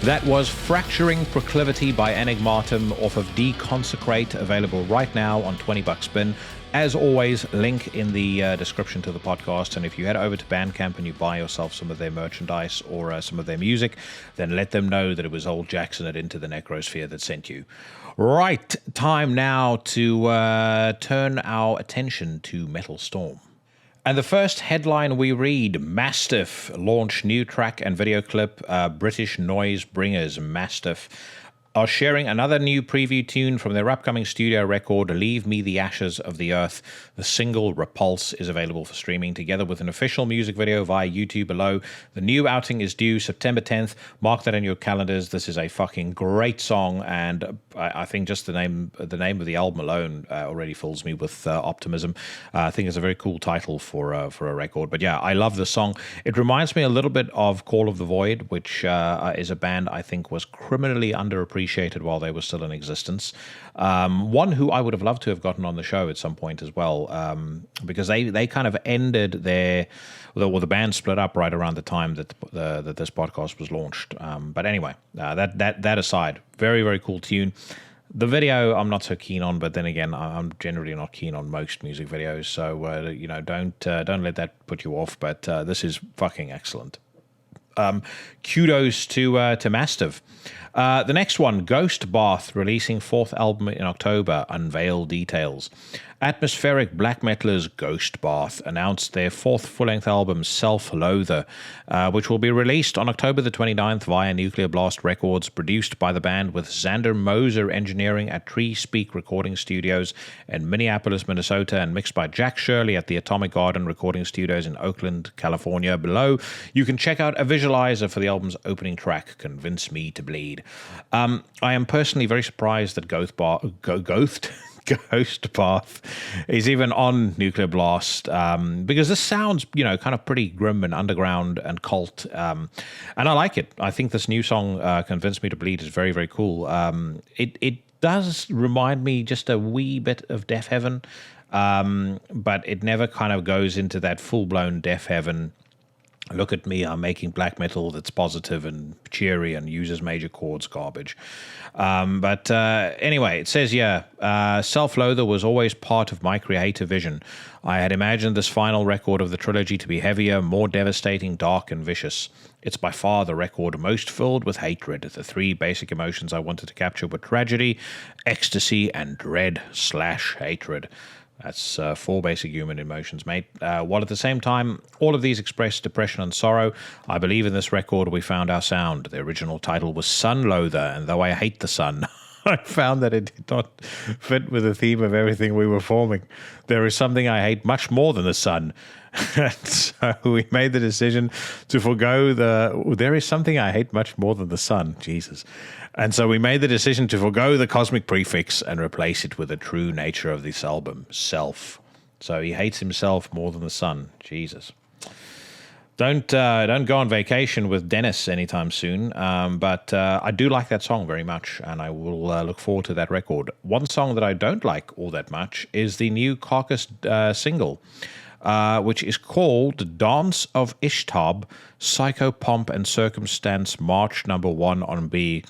That was Fracturing Proclivity by Aenigmatum off of Deconsecrate, available right now on $20 bin. As always, link in the description to the podcast. And if you head over to Bandcamp and you buy yourself some of their merchandise or some of their music, then let them know that it was old Jackson at Into the Necrosphere that sent you. Right, time now to turn our attention to Metal Storm. And the first headline we read, Mastiff launch new track and video clip. British noise bringers Mastiff are sharing another new preview tune from their upcoming studio record, Leave Me the Ashes of the Earth. The single Repulse is available for streaming together with an official music video via YouTube below. The new outing is due September 10th. Mark that in your calendars. This is a fucking great song, and I think just the name of the album alone already fills me with optimism. I think it's a very cool title for a record. But yeah, I love the song. It reminds me a little bit of Call of the Void, which is a band I think was criminally underappreciated while they were still in existence. One who I would have loved to have gotten on the show at some point as well, because they kind of ended the band split up right around the time that that this podcast was launched. But anyway, that aside, very, very cool tune. The video I'm not so keen on, but then again, I'm generally not keen on most music videos, so don't let that put you off. But this is fucking excellent. Kudos to Mastiff. The next one, Ghost Bath, releasing fourth album in October, unveil details. Atmospheric black metalers Ghost Bath announced their fourth full-length album, Self-Loather, which will be released on October the 29th via Nuclear Blast Records, produced by the band with Xander Moser engineering at Tree Speak Recording Studios in Minneapolis, Minnesota, and mixed by Jack Shirley at the Atomic Garden Recording Studios in Oakland, California. Below, you can check out a visualizer for the album's opening track, Convince Me to Bleed. I am personally very surprised that Ghost Bath is even on Nuclear Blast, because this sounds, kind of pretty grim and underground and cult, and I like it. I think this new song, Convince Me to Bleed, is very, very cool. It does remind me just a wee bit of Death Heaven, but it never kind of goes into that full-blown Death Heaven. Look at me, I'm making black metal that's positive and cheery and uses major chords garbage. But anyway, it says, Self-Loather was always part of my creative vision. I had imagined this final record of the trilogy to be heavier, more devastating, dark, and vicious. It's by far the record most filled with hatred. The three basic emotions I wanted to capture were tragedy, ecstasy, and dread/hatred. That's four basic human emotions, mate. While at the same time, all of these express depression and sorrow, I believe in this record we found our sound. The original title was Sunloather, and though I hate the sun, I found that it did not fit with the theme of everything we were forming. There is something I hate much more than the sun. And so we made the decision to forgo there is something I hate much more than the sun. Jesus. And so we made the decision to forgo the cosmic prefix and replace it with the true nature of this album, self. So he hates himself more than the sun. Jesus. Don't go on vacation with Dennis anytime soon, but I do like that song very much, and I will look forward to that record. One song that I don't like all that much is the new Carcass single, which is called Dance of Ishtab, Psycho Pomp and Circumstance, March #1 on B.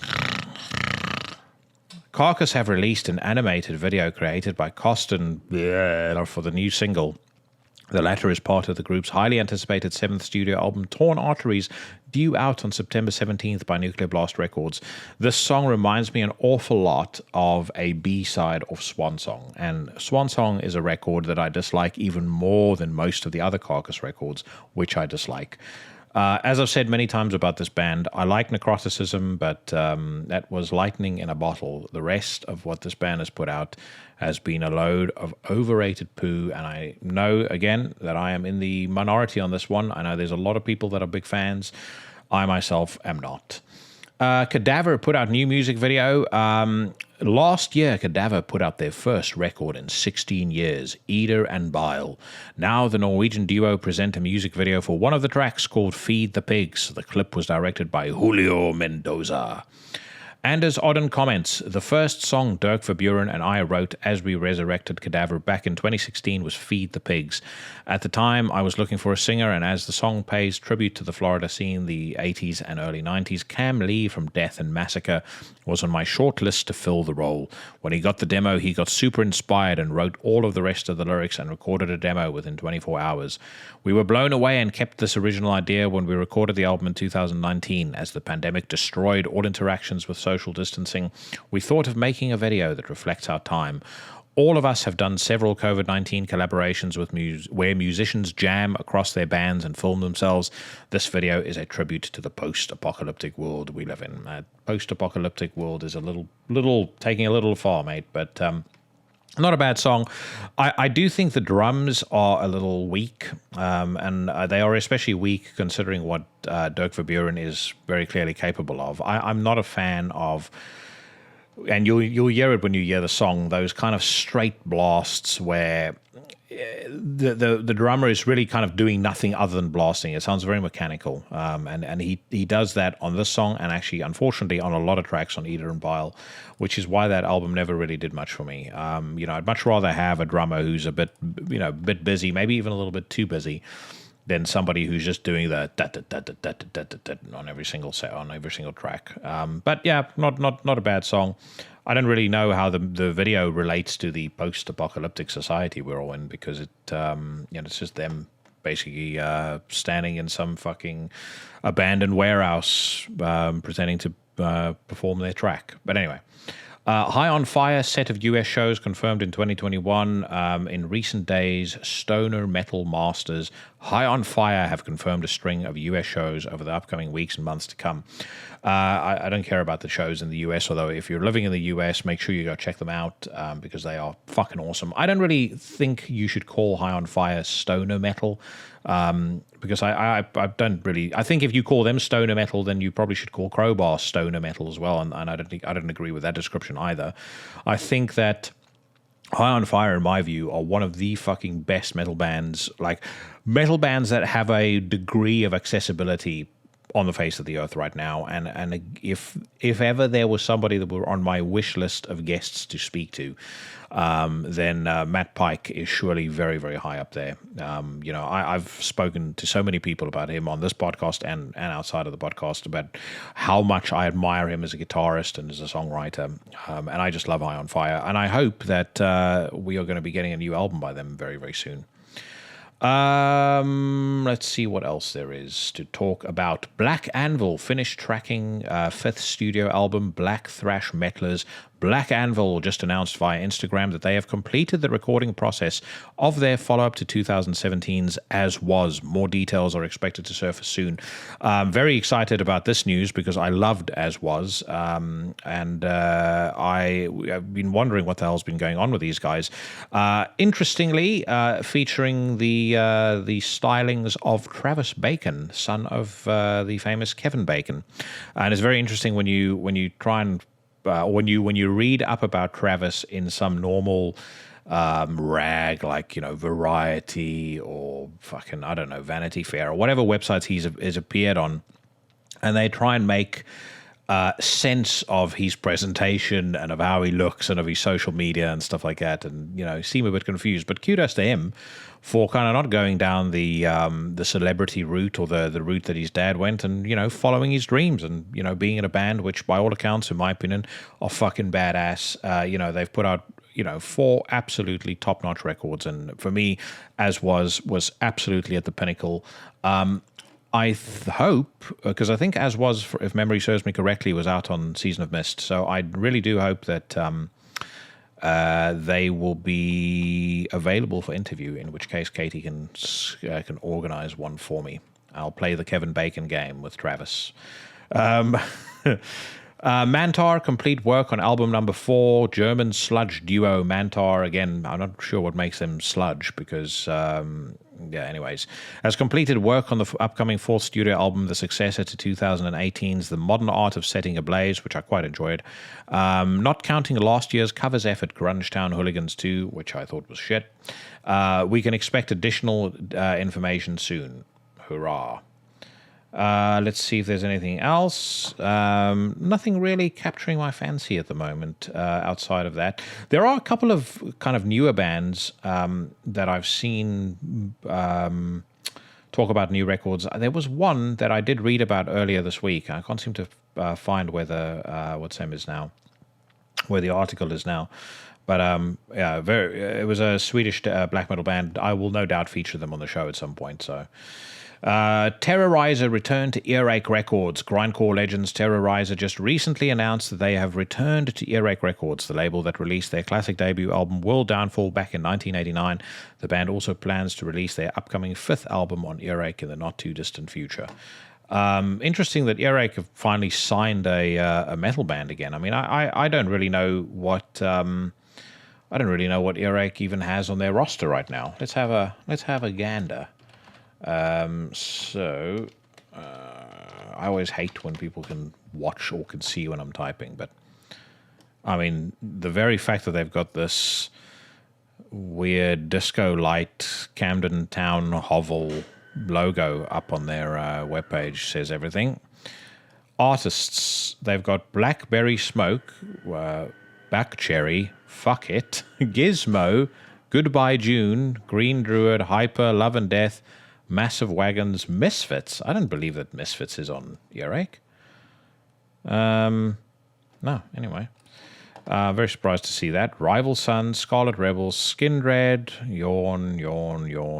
Carcass have released an animated video created by Costin for the new single. The latter is part of the group's highly anticipated 7th studio album, Torn Arteries, due out on September 17th by Nuclear Blast Records. This song reminds me an awful lot of a B-side of Swan Song, and Swan Song is a record that I dislike even more than most of the other Carcass records, which I dislike. As I've said many times about this band, I like Necroticism, but that was lightning in a bottle. The rest of what this band has put out has been a load of overrated poo, and I know, again, that I am in the minority on this one. I know there's a lot of people that are big fans. I myself am not. Cadaver put out new music video. Last year, Cadaver put out their first record in 16 years, Eder and Bile. Now the Norwegian duo present a music video for one of the tracks called Feed the Pigs. The clip was directed by Julio Mendoza. Anders Odden comments, the first song Dirk Verburen and I wrote as we resurrected Cadaver back in 2016 was Feed the Pigs. At the time, I was looking for a singer, and as the song pays tribute to the Florida scene, the 80s and early 90s, Cam Lee from Death and Massacre was on my short list to fill the role. When he got the demo, he got super inspired and wrote all of the rest of the lyrics and recorded a demo within 24 hours. We were blown away and kept this original idea when we recorded the album in 2019. As the pandemic destroyed all interactions with social distancing, we thought of making a video that reflects our time. All of us have done several COVID-19 collaborations with where musicians jam across their bands and film themselves. This video is a tribute to the post-apocalyptic world we live in. Post-apocalyptic world is a little taking a little far, mate, but not a bad song. I do think the drums are a little weak, and they are especially weak considering what Dirk Verburen is very clearly capable of. I'm not a fan of, and you'll hear it when you hear the song, those kind of straight blasts where the drummer is really kind of doing nothing other than blasting. It sounds very mechanical, and he does that on this song, and actually, unfortunately, on a lot of tracks on Eder and Bile, which is why that album never really did much for me. I'd much rather have a drummer who's a bit busy, maybe even a little bit too busy, than somebody who's just doing the on every single set, on every single track. But yeah, not a bad song. I don't really know how the video relates to the post-apocalyptic society we're all in, because it's just them basically standing in some fucking abandoned warehouse pretending to perform their track. But anyway. High on Fire set of US shows confirmed in 2021. In recent days, Stoner Metal Masters High on Fire have confirmed a string of US shows over the upcoming weeks and months to come. I don't care about the shows in the US, although if you're living in the US, make sure you go check them out because they are fucking awesome. I don't really think you should call High on Fire stoner metal because I don't really. I think if you call them stoner metal, then you probably should call Crowbar stoner metal as well, and I don't agree with that description either. I think that High on Fire, in my view, are one of the fucking best metal bands, like metal bands that have a degree of accessibility on the face of the earth right now. And if ever there was somebody that were on my wish list of guests to speak to, then Matt Pike is surely very, very high up there. I've spoken to so many people about him on this podcast and outside of the podcast about how much I admire him as a guitarist and as a songwriter. And I just love High on Fire. And I hope that we are going to be getting a new album by them very, very soon. Let's see what else there is to talk about. Black Anvil finished tracking fifth studio album, Black Thrash Metalers. Black Anvil just announced via Instagram that they have completed the recording process of their follow-up to 2017's As Was. More details are expected to surface soon. I'm very excited about this news because I loved As Was, and I've been wondering what the hell's been going on with these guys. Interestingly, featuring the stylings of Travis Bacon, son of the famous Kevin Bacon, and it's very interesting when you try and when you read up about Travis in some normal rag like Variety or fucking I don't know Vanity Fair or whatever websites he's appeared on, and they try and make sense of his presentation and of how he looks and of his social media and stuff like that, and seem a bit confused. But kudos to him for kind of not going down the celebrity route or the route that his dad went, and following his dreams and being in a band which, by all accounts, in my opinion, are fucking badass. They've put out 4 absolutely top-notch records, and for me, As was absolutely at the pinnacle. I hope, because I think As Was, if memory serves me correctly, was out on Season of Mist, so I really do hope that they will be available for interview, in which case Katie can organize one for me. I'll play the Kevin Bacon game with Travis. Mantar complete work on album number 4. German sludge duo Mantar. Again, I'm not sure what makes them sludge because, anyways. Has completed work on the upcoming 4th studio album, the successor to 2018's The Modern Art of Setting Ablaze, which I quite enjoyed. Not counting last year's covers effort, Grungetown Hooligans 2, which I thought was shit. We can expect additional information soon. Hurrah. Let's see if there's anything else. Nothing really capturing my fancy at the moment outside of that. There are a couple of kind of newer bands that I've seen talk about new records. There was one that I did read about earlier this week. I can't seem to find where the what's name is now, where the article is now. But yeah, it was a Swedish black metal band. I will no doubt feature them on the show at some point. So. Terrorizer returned to Earache Records. Grindcore legends Terrorizer just recently announced that they have returned to Earache Records, the label that released their classic debut album World Downfall back in 1989. The band also plans to release their upcoming 5th album on Earache in the not-too-distant future. Interesting that Earache have finally signed a metal band again. I mean, I don't really know what Earache even has on their roster right now. Let's have a gander. I always hate when people can watch or can see when I'm typing, but I mean, the very fact that they've got this weird disco light Camden Town hovel logo up on their webpage says everything. Artists, they've got Blackberry Smoke, Back Cherry, Fuck It, Gizmo, Goodbye June, Green Druid, Hyper, Love and Death, Massive Wagons, Misfits. I don't believe that Misfits is on Earache. No, anyway. Very surprised to see that. Rival Sons, Scarlet Rebels, Skindred, Yawn,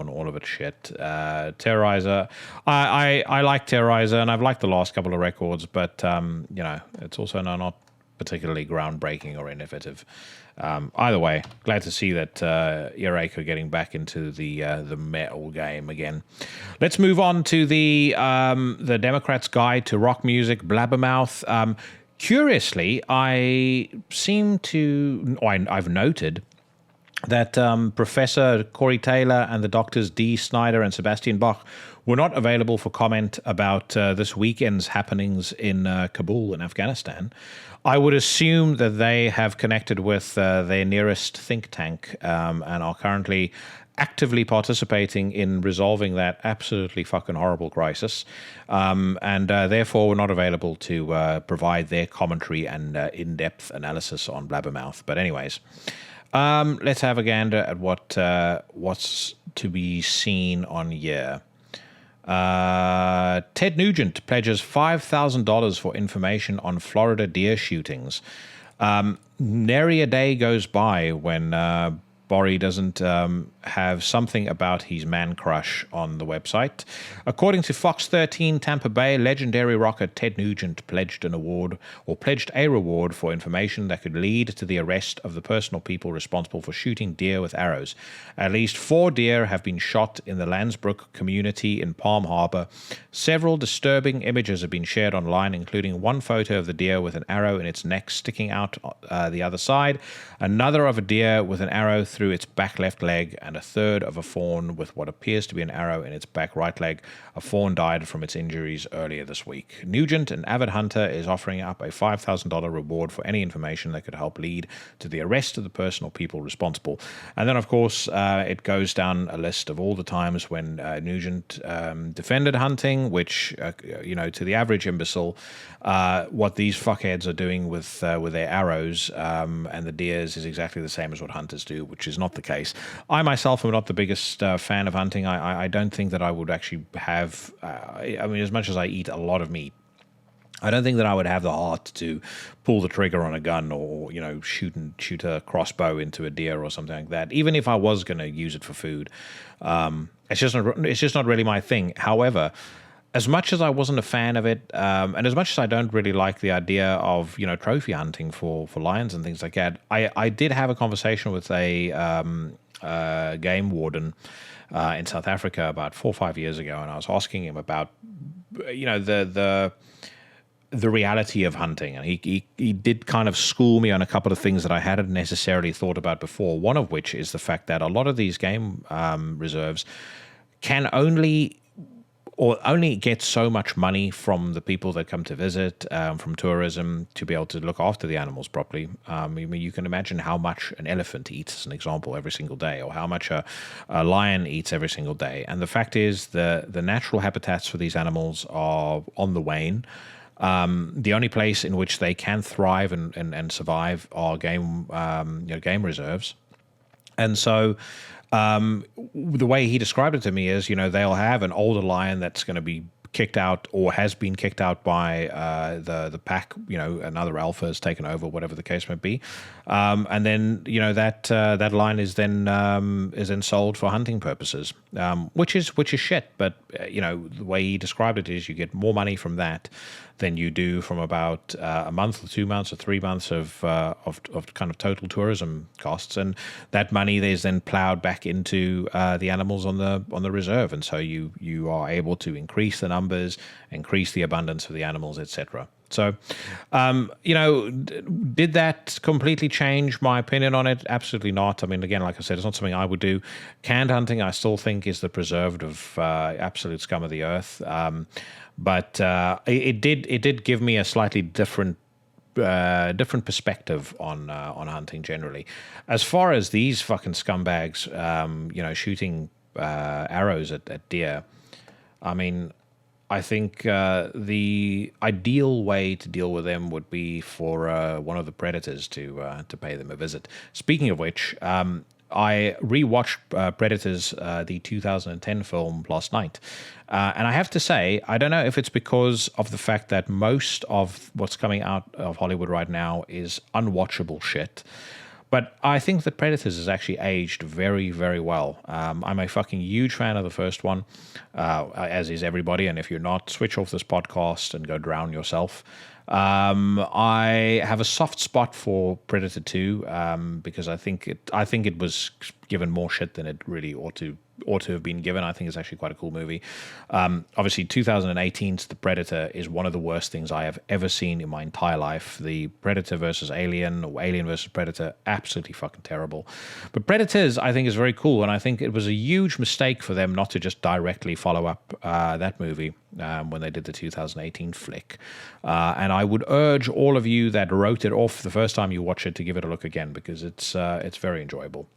all of it shit. Terrorizer. I like Terrorizer, and I've liked the last couple of records, but, it's also not particularly groundbreaking or innovative. Either way, glad to see that Earache are getting back into the metal game again. Let's move on to the Democrats' Guide to Rock Music, Blabbermouth. Curiously, I've noted that Professor Corey Taylor and the doctors Dee Snyder and Sebastian Bach were not available for comment about this weekend's happenings in Kabul in Afghanistan. I would assume that they have connected with their nearest think tank and are currently actively participating in resolving that absolutely fucking horrible crisis, and therefore were not available to provide their commentary and in-depth analysis on Blabbermouth. But anyways, let's have a gander at what's to be seen on here. Ted Nugent pledges $5,000 for information on Florida deer shootings. Nary a day goes by when Borry doesn't have something about his man crush on the website. According to Fox 13 Tampa Bay, legendary rocker Ted Nugent pledged a reward for information that could lead to the arrest of the person or people responsible for shooting deer with arrows. At least 4 deer have been shot in the Landsbrook community in Palm Harbor. Several disturbing images have been shared online, including one photo of the deer with an arrow in its neck sticking out the other side, another of a deer with an arrow through its back left leg, and a third of a fawn with what appears to be an arrow in its back right leg. A fawn died from its injuries earlier this week. Nugent, an avid hunter, is offering up a $5,000 reward for any information that could help lead to the arrest of the person or people responsible. And then, of course, it goes down a list of all the times when Nugent defended hunting, which, to the average imbecile, what these fuckheads are doing with their arrows and the deers is exactly the same as what hunters do, which is not the case. I myself am not the biggest fan of hunting. I don't think that I would actually have, as much as I eat a lot of meat, I don't think that I would have the heart to pull the trigger on a gun or, shoot a crossbow into a deer or something like that. Even if I was going to use it for food, it's just not really my thing. However, as much as I wasn't a fan of it, and as much as I don't really like the idea of, trophy hunting for lions and things like that, I did have a conversation with a game warden in South Africa about 4 or 5 years ago, and I was asking him about, the reality of hunting, and he did kind of school me on a couple of things that I hadn't necessarily thought about before. One of which is the fact that a lot of these game reserves can only or only get so much money from the people that come to visit, from tourism, to be able to look after the animals properly. I mean, you can imagine how much an elephant eats, as an example, every single day, or how much a lion eats every single day. And the fact is, the natural habitats for these animals are on the wane. The only place in which they can thrive and survive are game reserves. And so the way he described it to me is, they'll have an older lion that's going to be kicked out or has been kicked out by the pack, another alpha has taken over, whatever the case may be. And then, that lion is then sold for hunting purposes, which is shit. But, the way he described it is you get more money from that than you do from about a month or 2 months or 3 months of kind of total tourism costs, and that money is then plowed back into the animals on the reserve, and so you are able to increase the numbers, increase the abundance of the animals, etc. So, did that completely change my opinion on it? Absolutely not. I mean, again, like I said, it's not something I would do. Canned hunting, I still think, is the preserved of absolute scum of the earth. But it did give me a slightly different perspective on hunting generally. As far as these fucking scumbags, shooting arrows at deer, I mean, I think the ideal way to deal with them would be for one of the predators to pay them a visit. Speaking of which, I rewatched Predators, the 2010 film, last night. And I have to say, I don't know if it's because of the fact that most of what's coming out of Hollywood right now is unwatchable shit. But I think that Predators has actually aged very, very well. I'm a fucking huge fan of the first one, as is everybody. And if you're not, switch off this podcast and go drown yourself. I have a soft spot for Predator 2 because I think it was given more shit than it really ought to have been given. I think it's actually quite a cool movie. Obviously, 2018's The Predator is one of the worst things I have ever seen in my entire life. The Predator versus Alien, or Alien versus Predator, absolutely fucking terrible. But Predators, I think, is very cool, and I think it was a huge mistake for them not to just directly follow up that movie when they did the 2018 flick. And I would urge all of you that wrote it off the first time you watch it to give it a look again, because it's very enjoyable.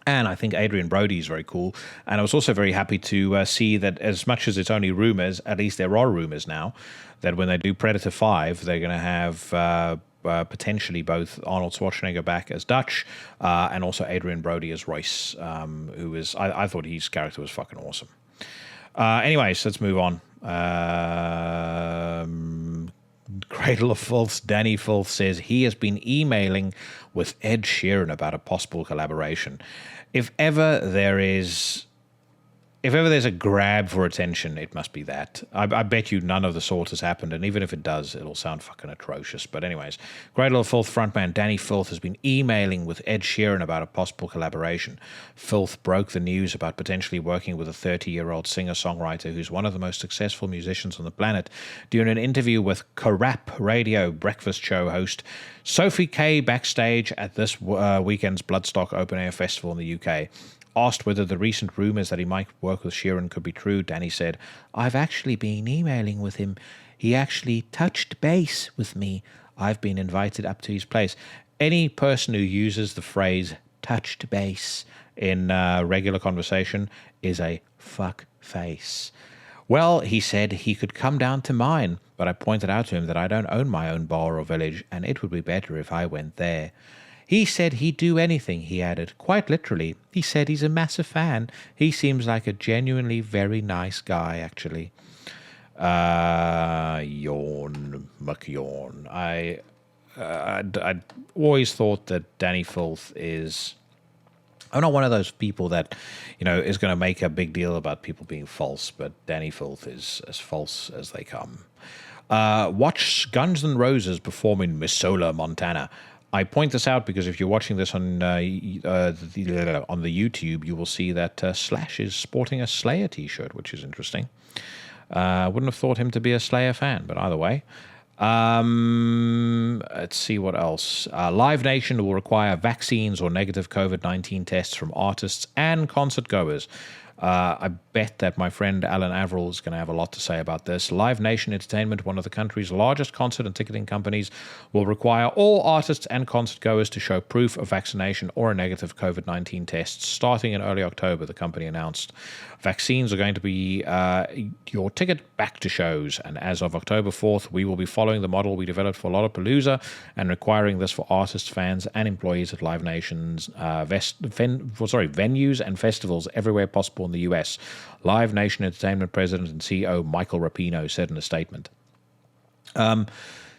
And I think Adrian Brody is very cool. And I was also very happy to see that, as much as it's only rumors, at least there are rumors now that when they do Predator 5, they're going to have potentially both Arnold Schwarzenegger back as Dutch and also Adrian Brody as Royce, who is, I thought his character was fucking awesome. Anyways, let's move on. Cradle of Filth, Danny Filth says he has been emailing with Ed Sheeran about a possible collaboration. If ever there's a grab for attention, it must be that. I bet you none of the sort has happened, and even if it does, it'll sound fucking atrocious. But anyways, Cradle of Filth frontman Danny Filth has been emailing with Ed Sheeran about a possible collaboration. Filth broke the news about potentially working with a 30-year-old singer-songwriter who's one of the most successful musicians on the planet during an interview with Corrap Radio breakfast show host Sophie Kay backstage at this weekend's Bloodstock Open Air Festival in the UK. Asked whether the recent rumours that he might work with Sheeran could be true, Danny said, "I've actually been emailing with him. He actually touched base with me. I've been invited up to his place." Any person who uses the phrase touched base in regular conversation is a fuck face. Well, he said he could come down to mine, but I pointed out to him that I don't own my own bar or village, and it would be better if I went there. He said he'd do anything, he added. Quite literally. He said he's a massive fan. He seems like a genuinely very nice guy, actually. Yawn, McYawn. I always thought that Danny Filth is... I'm not one of those people that, is going to make a big deal about people being false, but Danny Filth is as false as they come. Watch Guns N' Roses perform in Missoula, Montana. I point this out because if you're watching this on the YouTube, you will see that Slash is sporting a Slayer t-shirt, which is interesting. Wouldn't have thought him to be a Slayer fan, but either way. Let's see what else. Live Nation will require vaccines or negative COVID-19 tests from artists and concert goers. I bet that my friend Alan Averill is going to have a lot to say about this. Live Nation Entertainment, one of the country's largest concert and ticketing companies, will require all artists and concert goers to show proof of vaccination or a negative COVID-19 test starting in early October, the company announced. Vaccines are going to be your ticket back to shows, and as of October 4th, we will be following the model we developed for Lollapalooza and requiring this for artists, fans, and employees at Live Nation's venues and festivals everywhere possible in the US. Live Nation Entertainment President and CEO Michael Rapino said in a statement.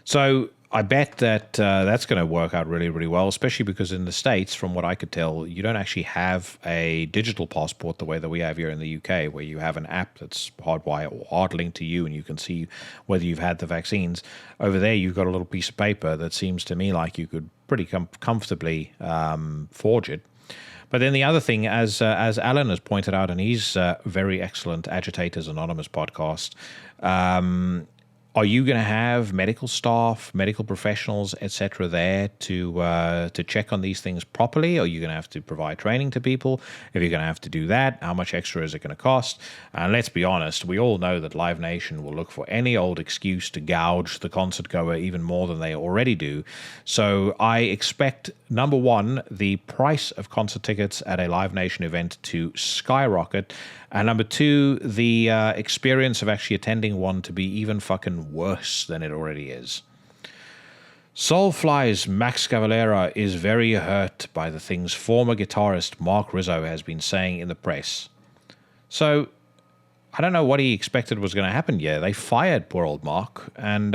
So I bet that that's going to work out really, really well, especially because in the States, from what I could tell, you don't actually have a digital passport the way that we have here in the UK, where you have an app that's hardwired or hard linked to you and you can see whether you've had the vaccines. Over there, you've got a little piece of paper that seems to me like you could pretty comfortably forge it. But then the other thing, as Alan has pointed out in his very excellent Agitators Anonymous podcast, are you going to have medical staff, medical professionals, etc., there to check on these things properly? Or are you going to have to provide training to people? If you're going to have to do that, how much extra is it going to cost? And let's be honest, we all know that Live Nation will look for any old excuse to gouge the concert goer even more than they already do. So I expect, number one, the price of concert tickets at a Live Nation event to skyrocket. And number two, the experience of actually attending one to be even fucking worse than it already is. Soulfly's Max Cavalera is very hurt by the things former guitarist Mark Rizzo has been saying in the press. So, I don't know what he expected was going to happen here. They fired poor old Mark, and,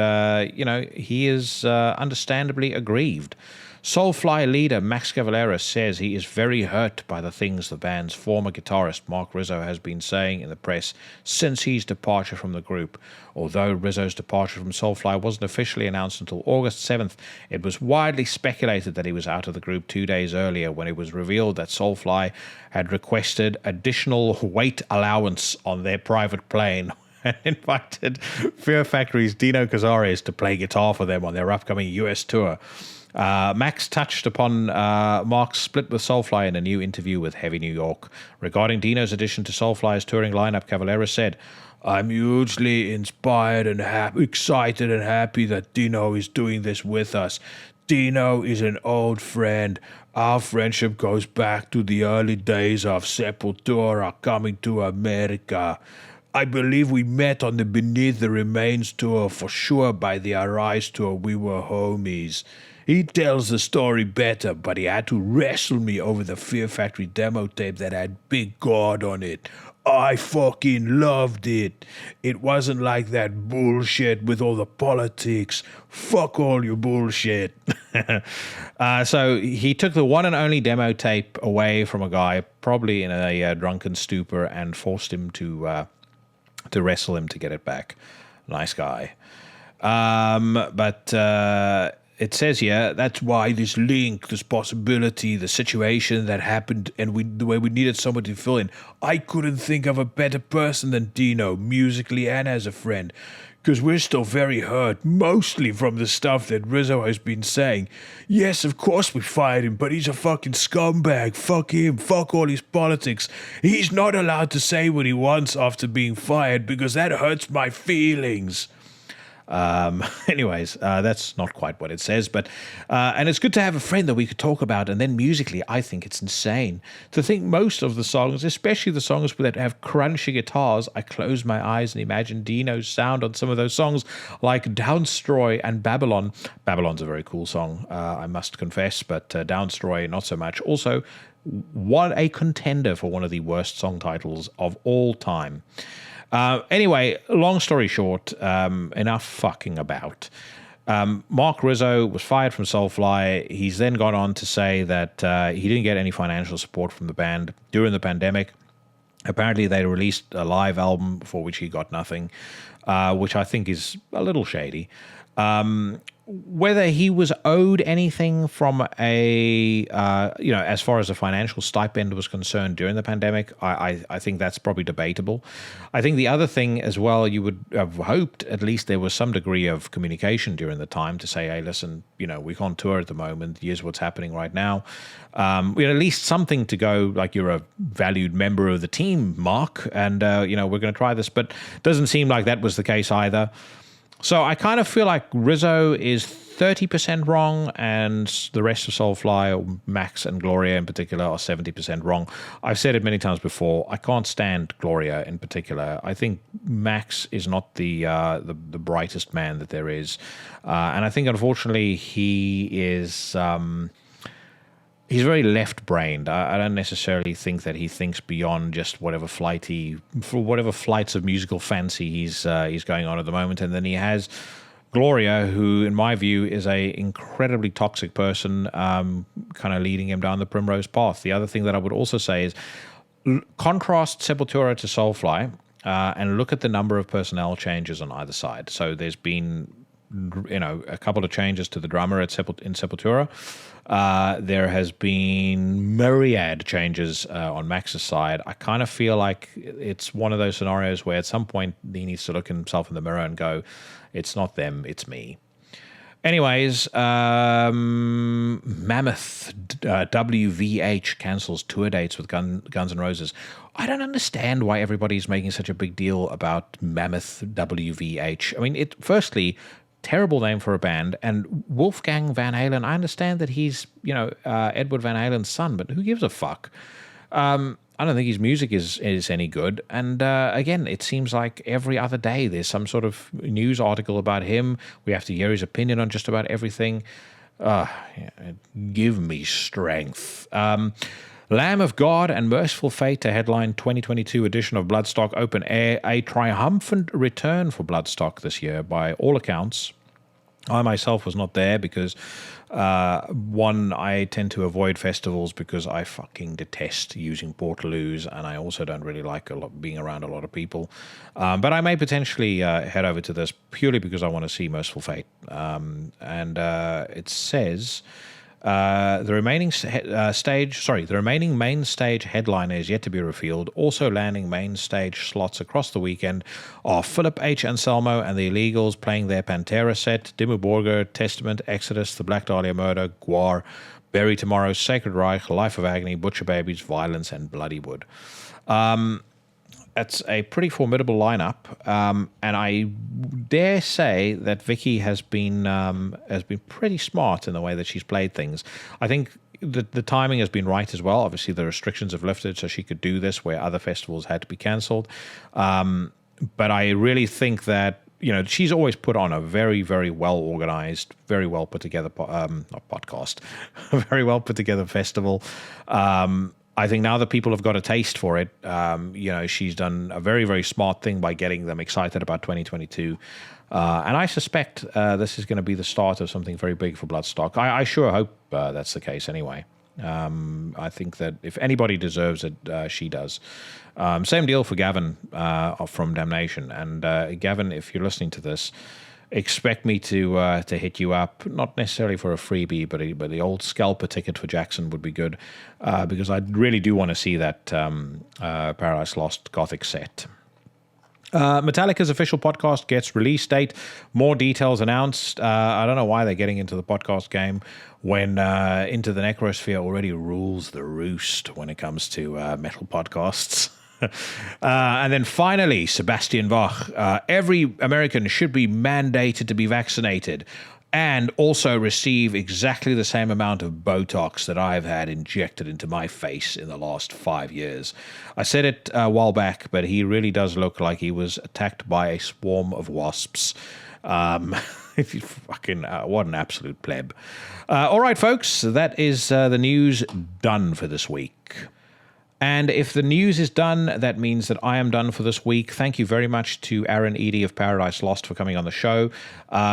he is understandably aggrieved. Soulfly leader Max Cavalera says he is very hurt by the things the band's former guitarist Mark Rizzo has been saying in the press since his departure from the group. Although Rizzo's departure from Soulfly wasn't officially announced until August 7th, it was widely speculated that he was out of the group 2 days earlier when it was revealed that Soulfly had requested additional weight allowance on their private plane and invited Fear Factory's Dino Cazares to play guitar for them on their upcoming US tour. Max touched upon Mark's split with Soulfly in a new interview with Heavy New York. Regarding Dino's addition to Soulfly's touring lineup, Cavalera said, "I'm hugely inspired and excited and happy that Dino is doing this with us. Dino is an old friend. Our friendship goes back to the early days of Sepultura coming to America. I believe we met on the Beneath the Remains tour. For sure by the Arise tour we were homies. He tells the story better, but he had to wrestle me over the Fear Factory demo tape that had Big God on it. I fucking loved it. It wasn't like that bullshit with all the politics. Fuck all your bullshit." So he took the one and only demo tape away from a guy, probably in a drunken stupor, and forced him to wrestle him to get it back. Nice guy. But it says here, that's why this link, this possibility, the situation that happened, and the way we needed someone to fill in. I couldn't think of a better person than Dino, musically and as a friend, because we're still very hurt, mostly from the stuff that Rizzo has been saying. Yes, of course we fired him, but he's a fucking scumbag. Fuck him. Fuck all his politics. He's not allowed to say what he wants after being fired because that hurts my feelings. Anyways, that's not quite what it says, but and it's good to have a friend that we could talk about. And then musically, I think it's insane to think most of the songs, especially the songs that have crunchy guitars, I close my eyes and imagine Dino's sound on some of those songs like Downstroy and Babylon. Babylon's a very cool song, I must confess, but Downstroy not so much. Also, a contender for one of the worst song titles of all time. Anyway, long story short, enough fucking about. Mark Rizzo was fired from Soulfly. He's then gone on to say that he didn't get any financial support from the band during the pandemic. Apparently, they released a live album for which he got nothing, which I think is a little shady. whether he was owed anything from as far as a financial stipend was concerned during the pandemic, I think that's probably debatable. I think the other thing as well, you would have hoped at least there was some degree of communication during the time to say, hey, listen, we can't tour at the moment. Here's what's happening right now. We had at least something to go, like, you're a valued member of the team, Mark, and, we're going to try this. But it doesn't seem like that was the case either. So I kind of feel like Rizzo is 30% wrong, and the rest of Soulfly, Max and Gloria in particular, are 70% wrong. I've said it many times before. I can't stand Gloria in particular. I think Max is not the brightest man that there is, and I think unfortunately he is. He's very left-brained. I don't necessarily think that he thinks beyond just whatever flights of musical fancy he's going on at the moment. And then he has Gloria, who, in my view, is a incredibly toxic person, kind of leading him down the primrose path. The other thing that I would also say is contrast Sepultura to Soulfly, and look at the number of personnel changes on either side. So there's been a couple of changes to the drummer in Sepultura. There has been myriad changes on Max's side. I kind of feel like it's one of those scenarios where at some point he needs to look himself in the mirror and go, it's not them, it's me. Anyways, Mammoth WVH cancels tour dates with Guns N' Roses. I don't understand why everybody's making such a big deal about Mammoth WVH. I mean, firstly, terrible name for a band, and Wolfgang Van Halen, I understand that he's, Edward Van Halen's son, but who gives a fuck? I don't think his music is any good. And again, it seems like every other day there's some sort of news article about him. We have to hear his opinion on just about everything. Give me strength. Lamb of God and Merciful Fate to headline 2022 edition of Bloodstock Open Air. A triumphant return for Bloodstock this year by all accounts. I myself was not there because, one, I tend to avoid festivals because I fucking detest using portaloos, and I also don't really like being around a lot of people. But I may potentially head over to this purely because I want to see Merciful Fate. And it says... The remaining main stage headliner is yet to be revealed. Also landing main stage slots across the weekend are Philip H. Anselmo and the Illegals playing their Pantera set, Dimmu Borgir, Testament, Exodus, The Black Dahlia Murder, Gwar, Bury Tomorrow, Sacred Reich, Life of Agony, Butcher Babies, Violence, and Bloodywood. It's a pretty formidable lineup, and I dare say that Vicky has been pretty smart in the way that she's played things. I think the timing has been right as well. Obviously, the restrictions have lifted, so she could do this where other festivals had to be cancelled. But I really think that she's always put on a very, very well organized, very well put together podcast, a very well put together festival. I think now that people have got a taste for it, she's done a very, very smart thing by getting them excited about 2022. And I suspect this is going to be the start of something very big for Bloodstock. I sure hope that's the case anyway. I think that if anybody deserves it, she does. Same deal for Gavin from Damnation. And Gavin, if you're listening to this, expect me to hit you up, not necessarily for a freebie, but the old scalper ticket for Jackson would be good, because I really do want to see that Paradise Lost Gothic set. Metallica's official podcast gets release date. More details announced. I don't know why they're getting into the podcast game when Into the Necrosphere already rules the roost when it comes to metal podcasts. And then finally, Sebastian Bach. Every American should be mandated to be vaccinated and also receive exactly the same amount of Botox that I've had injected into my face in the last 5 years. I said it a while back, but he really does look like he was attacked by a swarm of wasps. Fucking what an absolute pleb. All right, folks, that is the news done for this week. And if the news is done, that means that I am done for this week. Thank you very much to Aaron Aedy of Paradise Lost for coming on the show.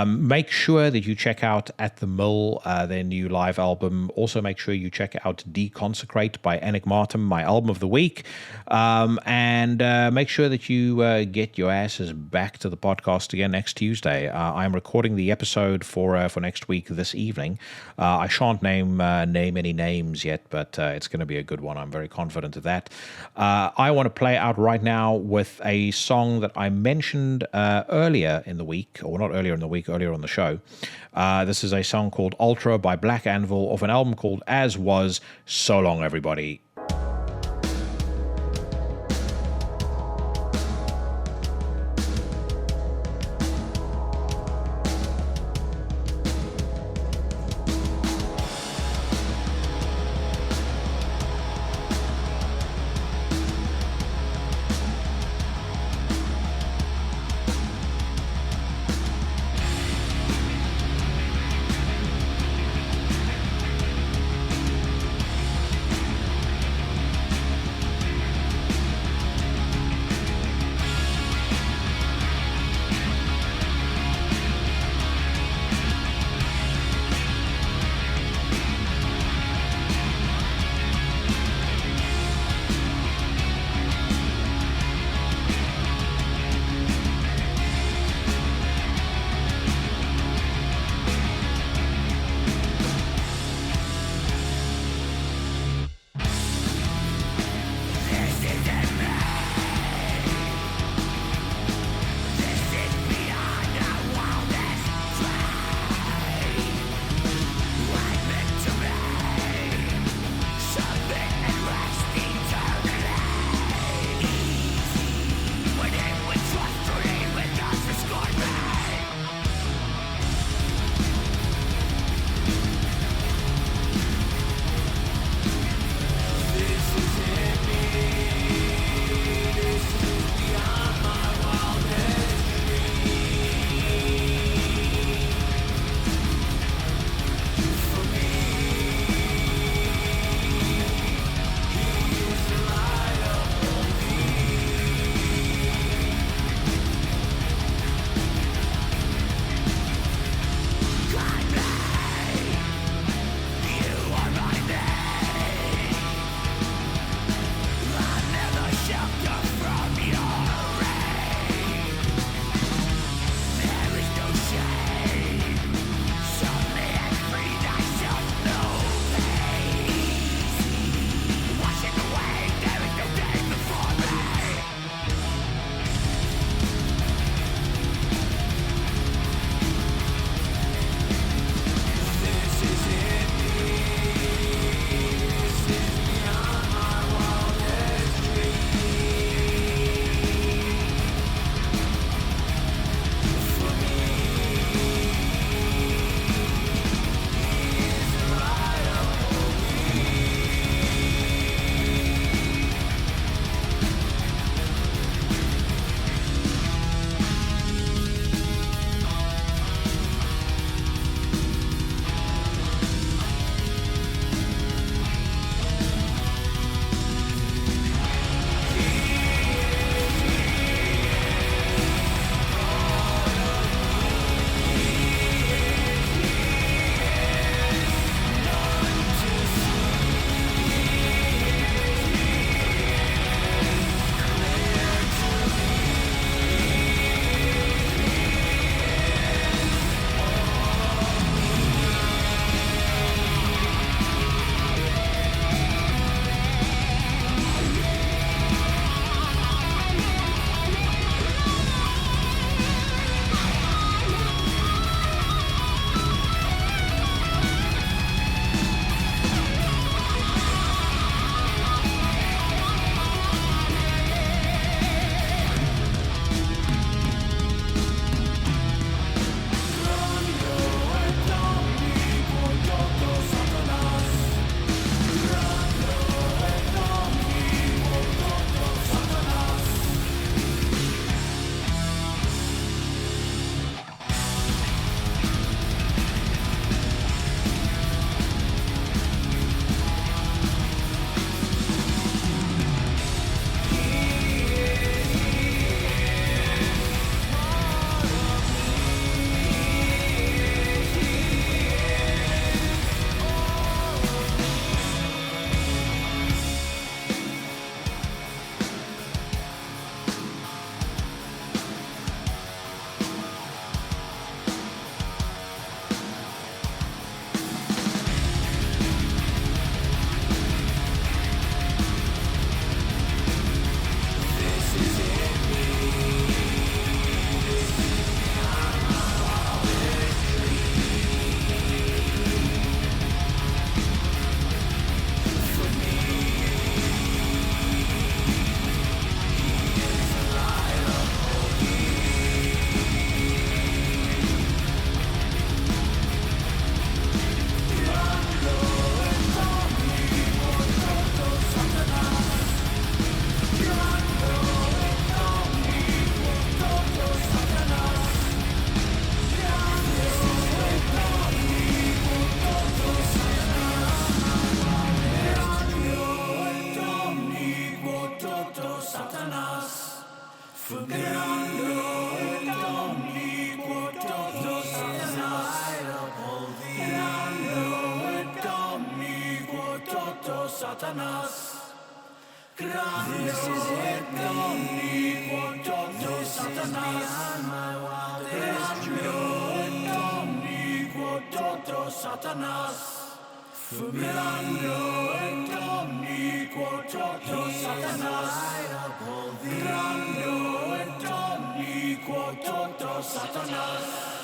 Make sure that you check out At the Mill, their new live album. Also, make sure you check out Deconsecrate by Aenigmatum, my album of the week. And make sure that you get your asses back to the podcast again next Tuesday. I'm recording the episode for next week this evening. I shan't name any names yet, but it's going to be a good one. I'm very confident of that. I want to play out right now with a song that I mentioned earlier in the week, or not earlier in the week, earlier on the show. This is a song called Ultra by Black Anvil of an album called As Was. So long, everybody. Grando et omni quod toto Satanas. Grando et omni quod toto Satanas. Grando et omni quod toto Satanas. Grando et omni quod toto Satanas. Grando et omni quod toto Satanas. Grando et omni quod toto Satanas.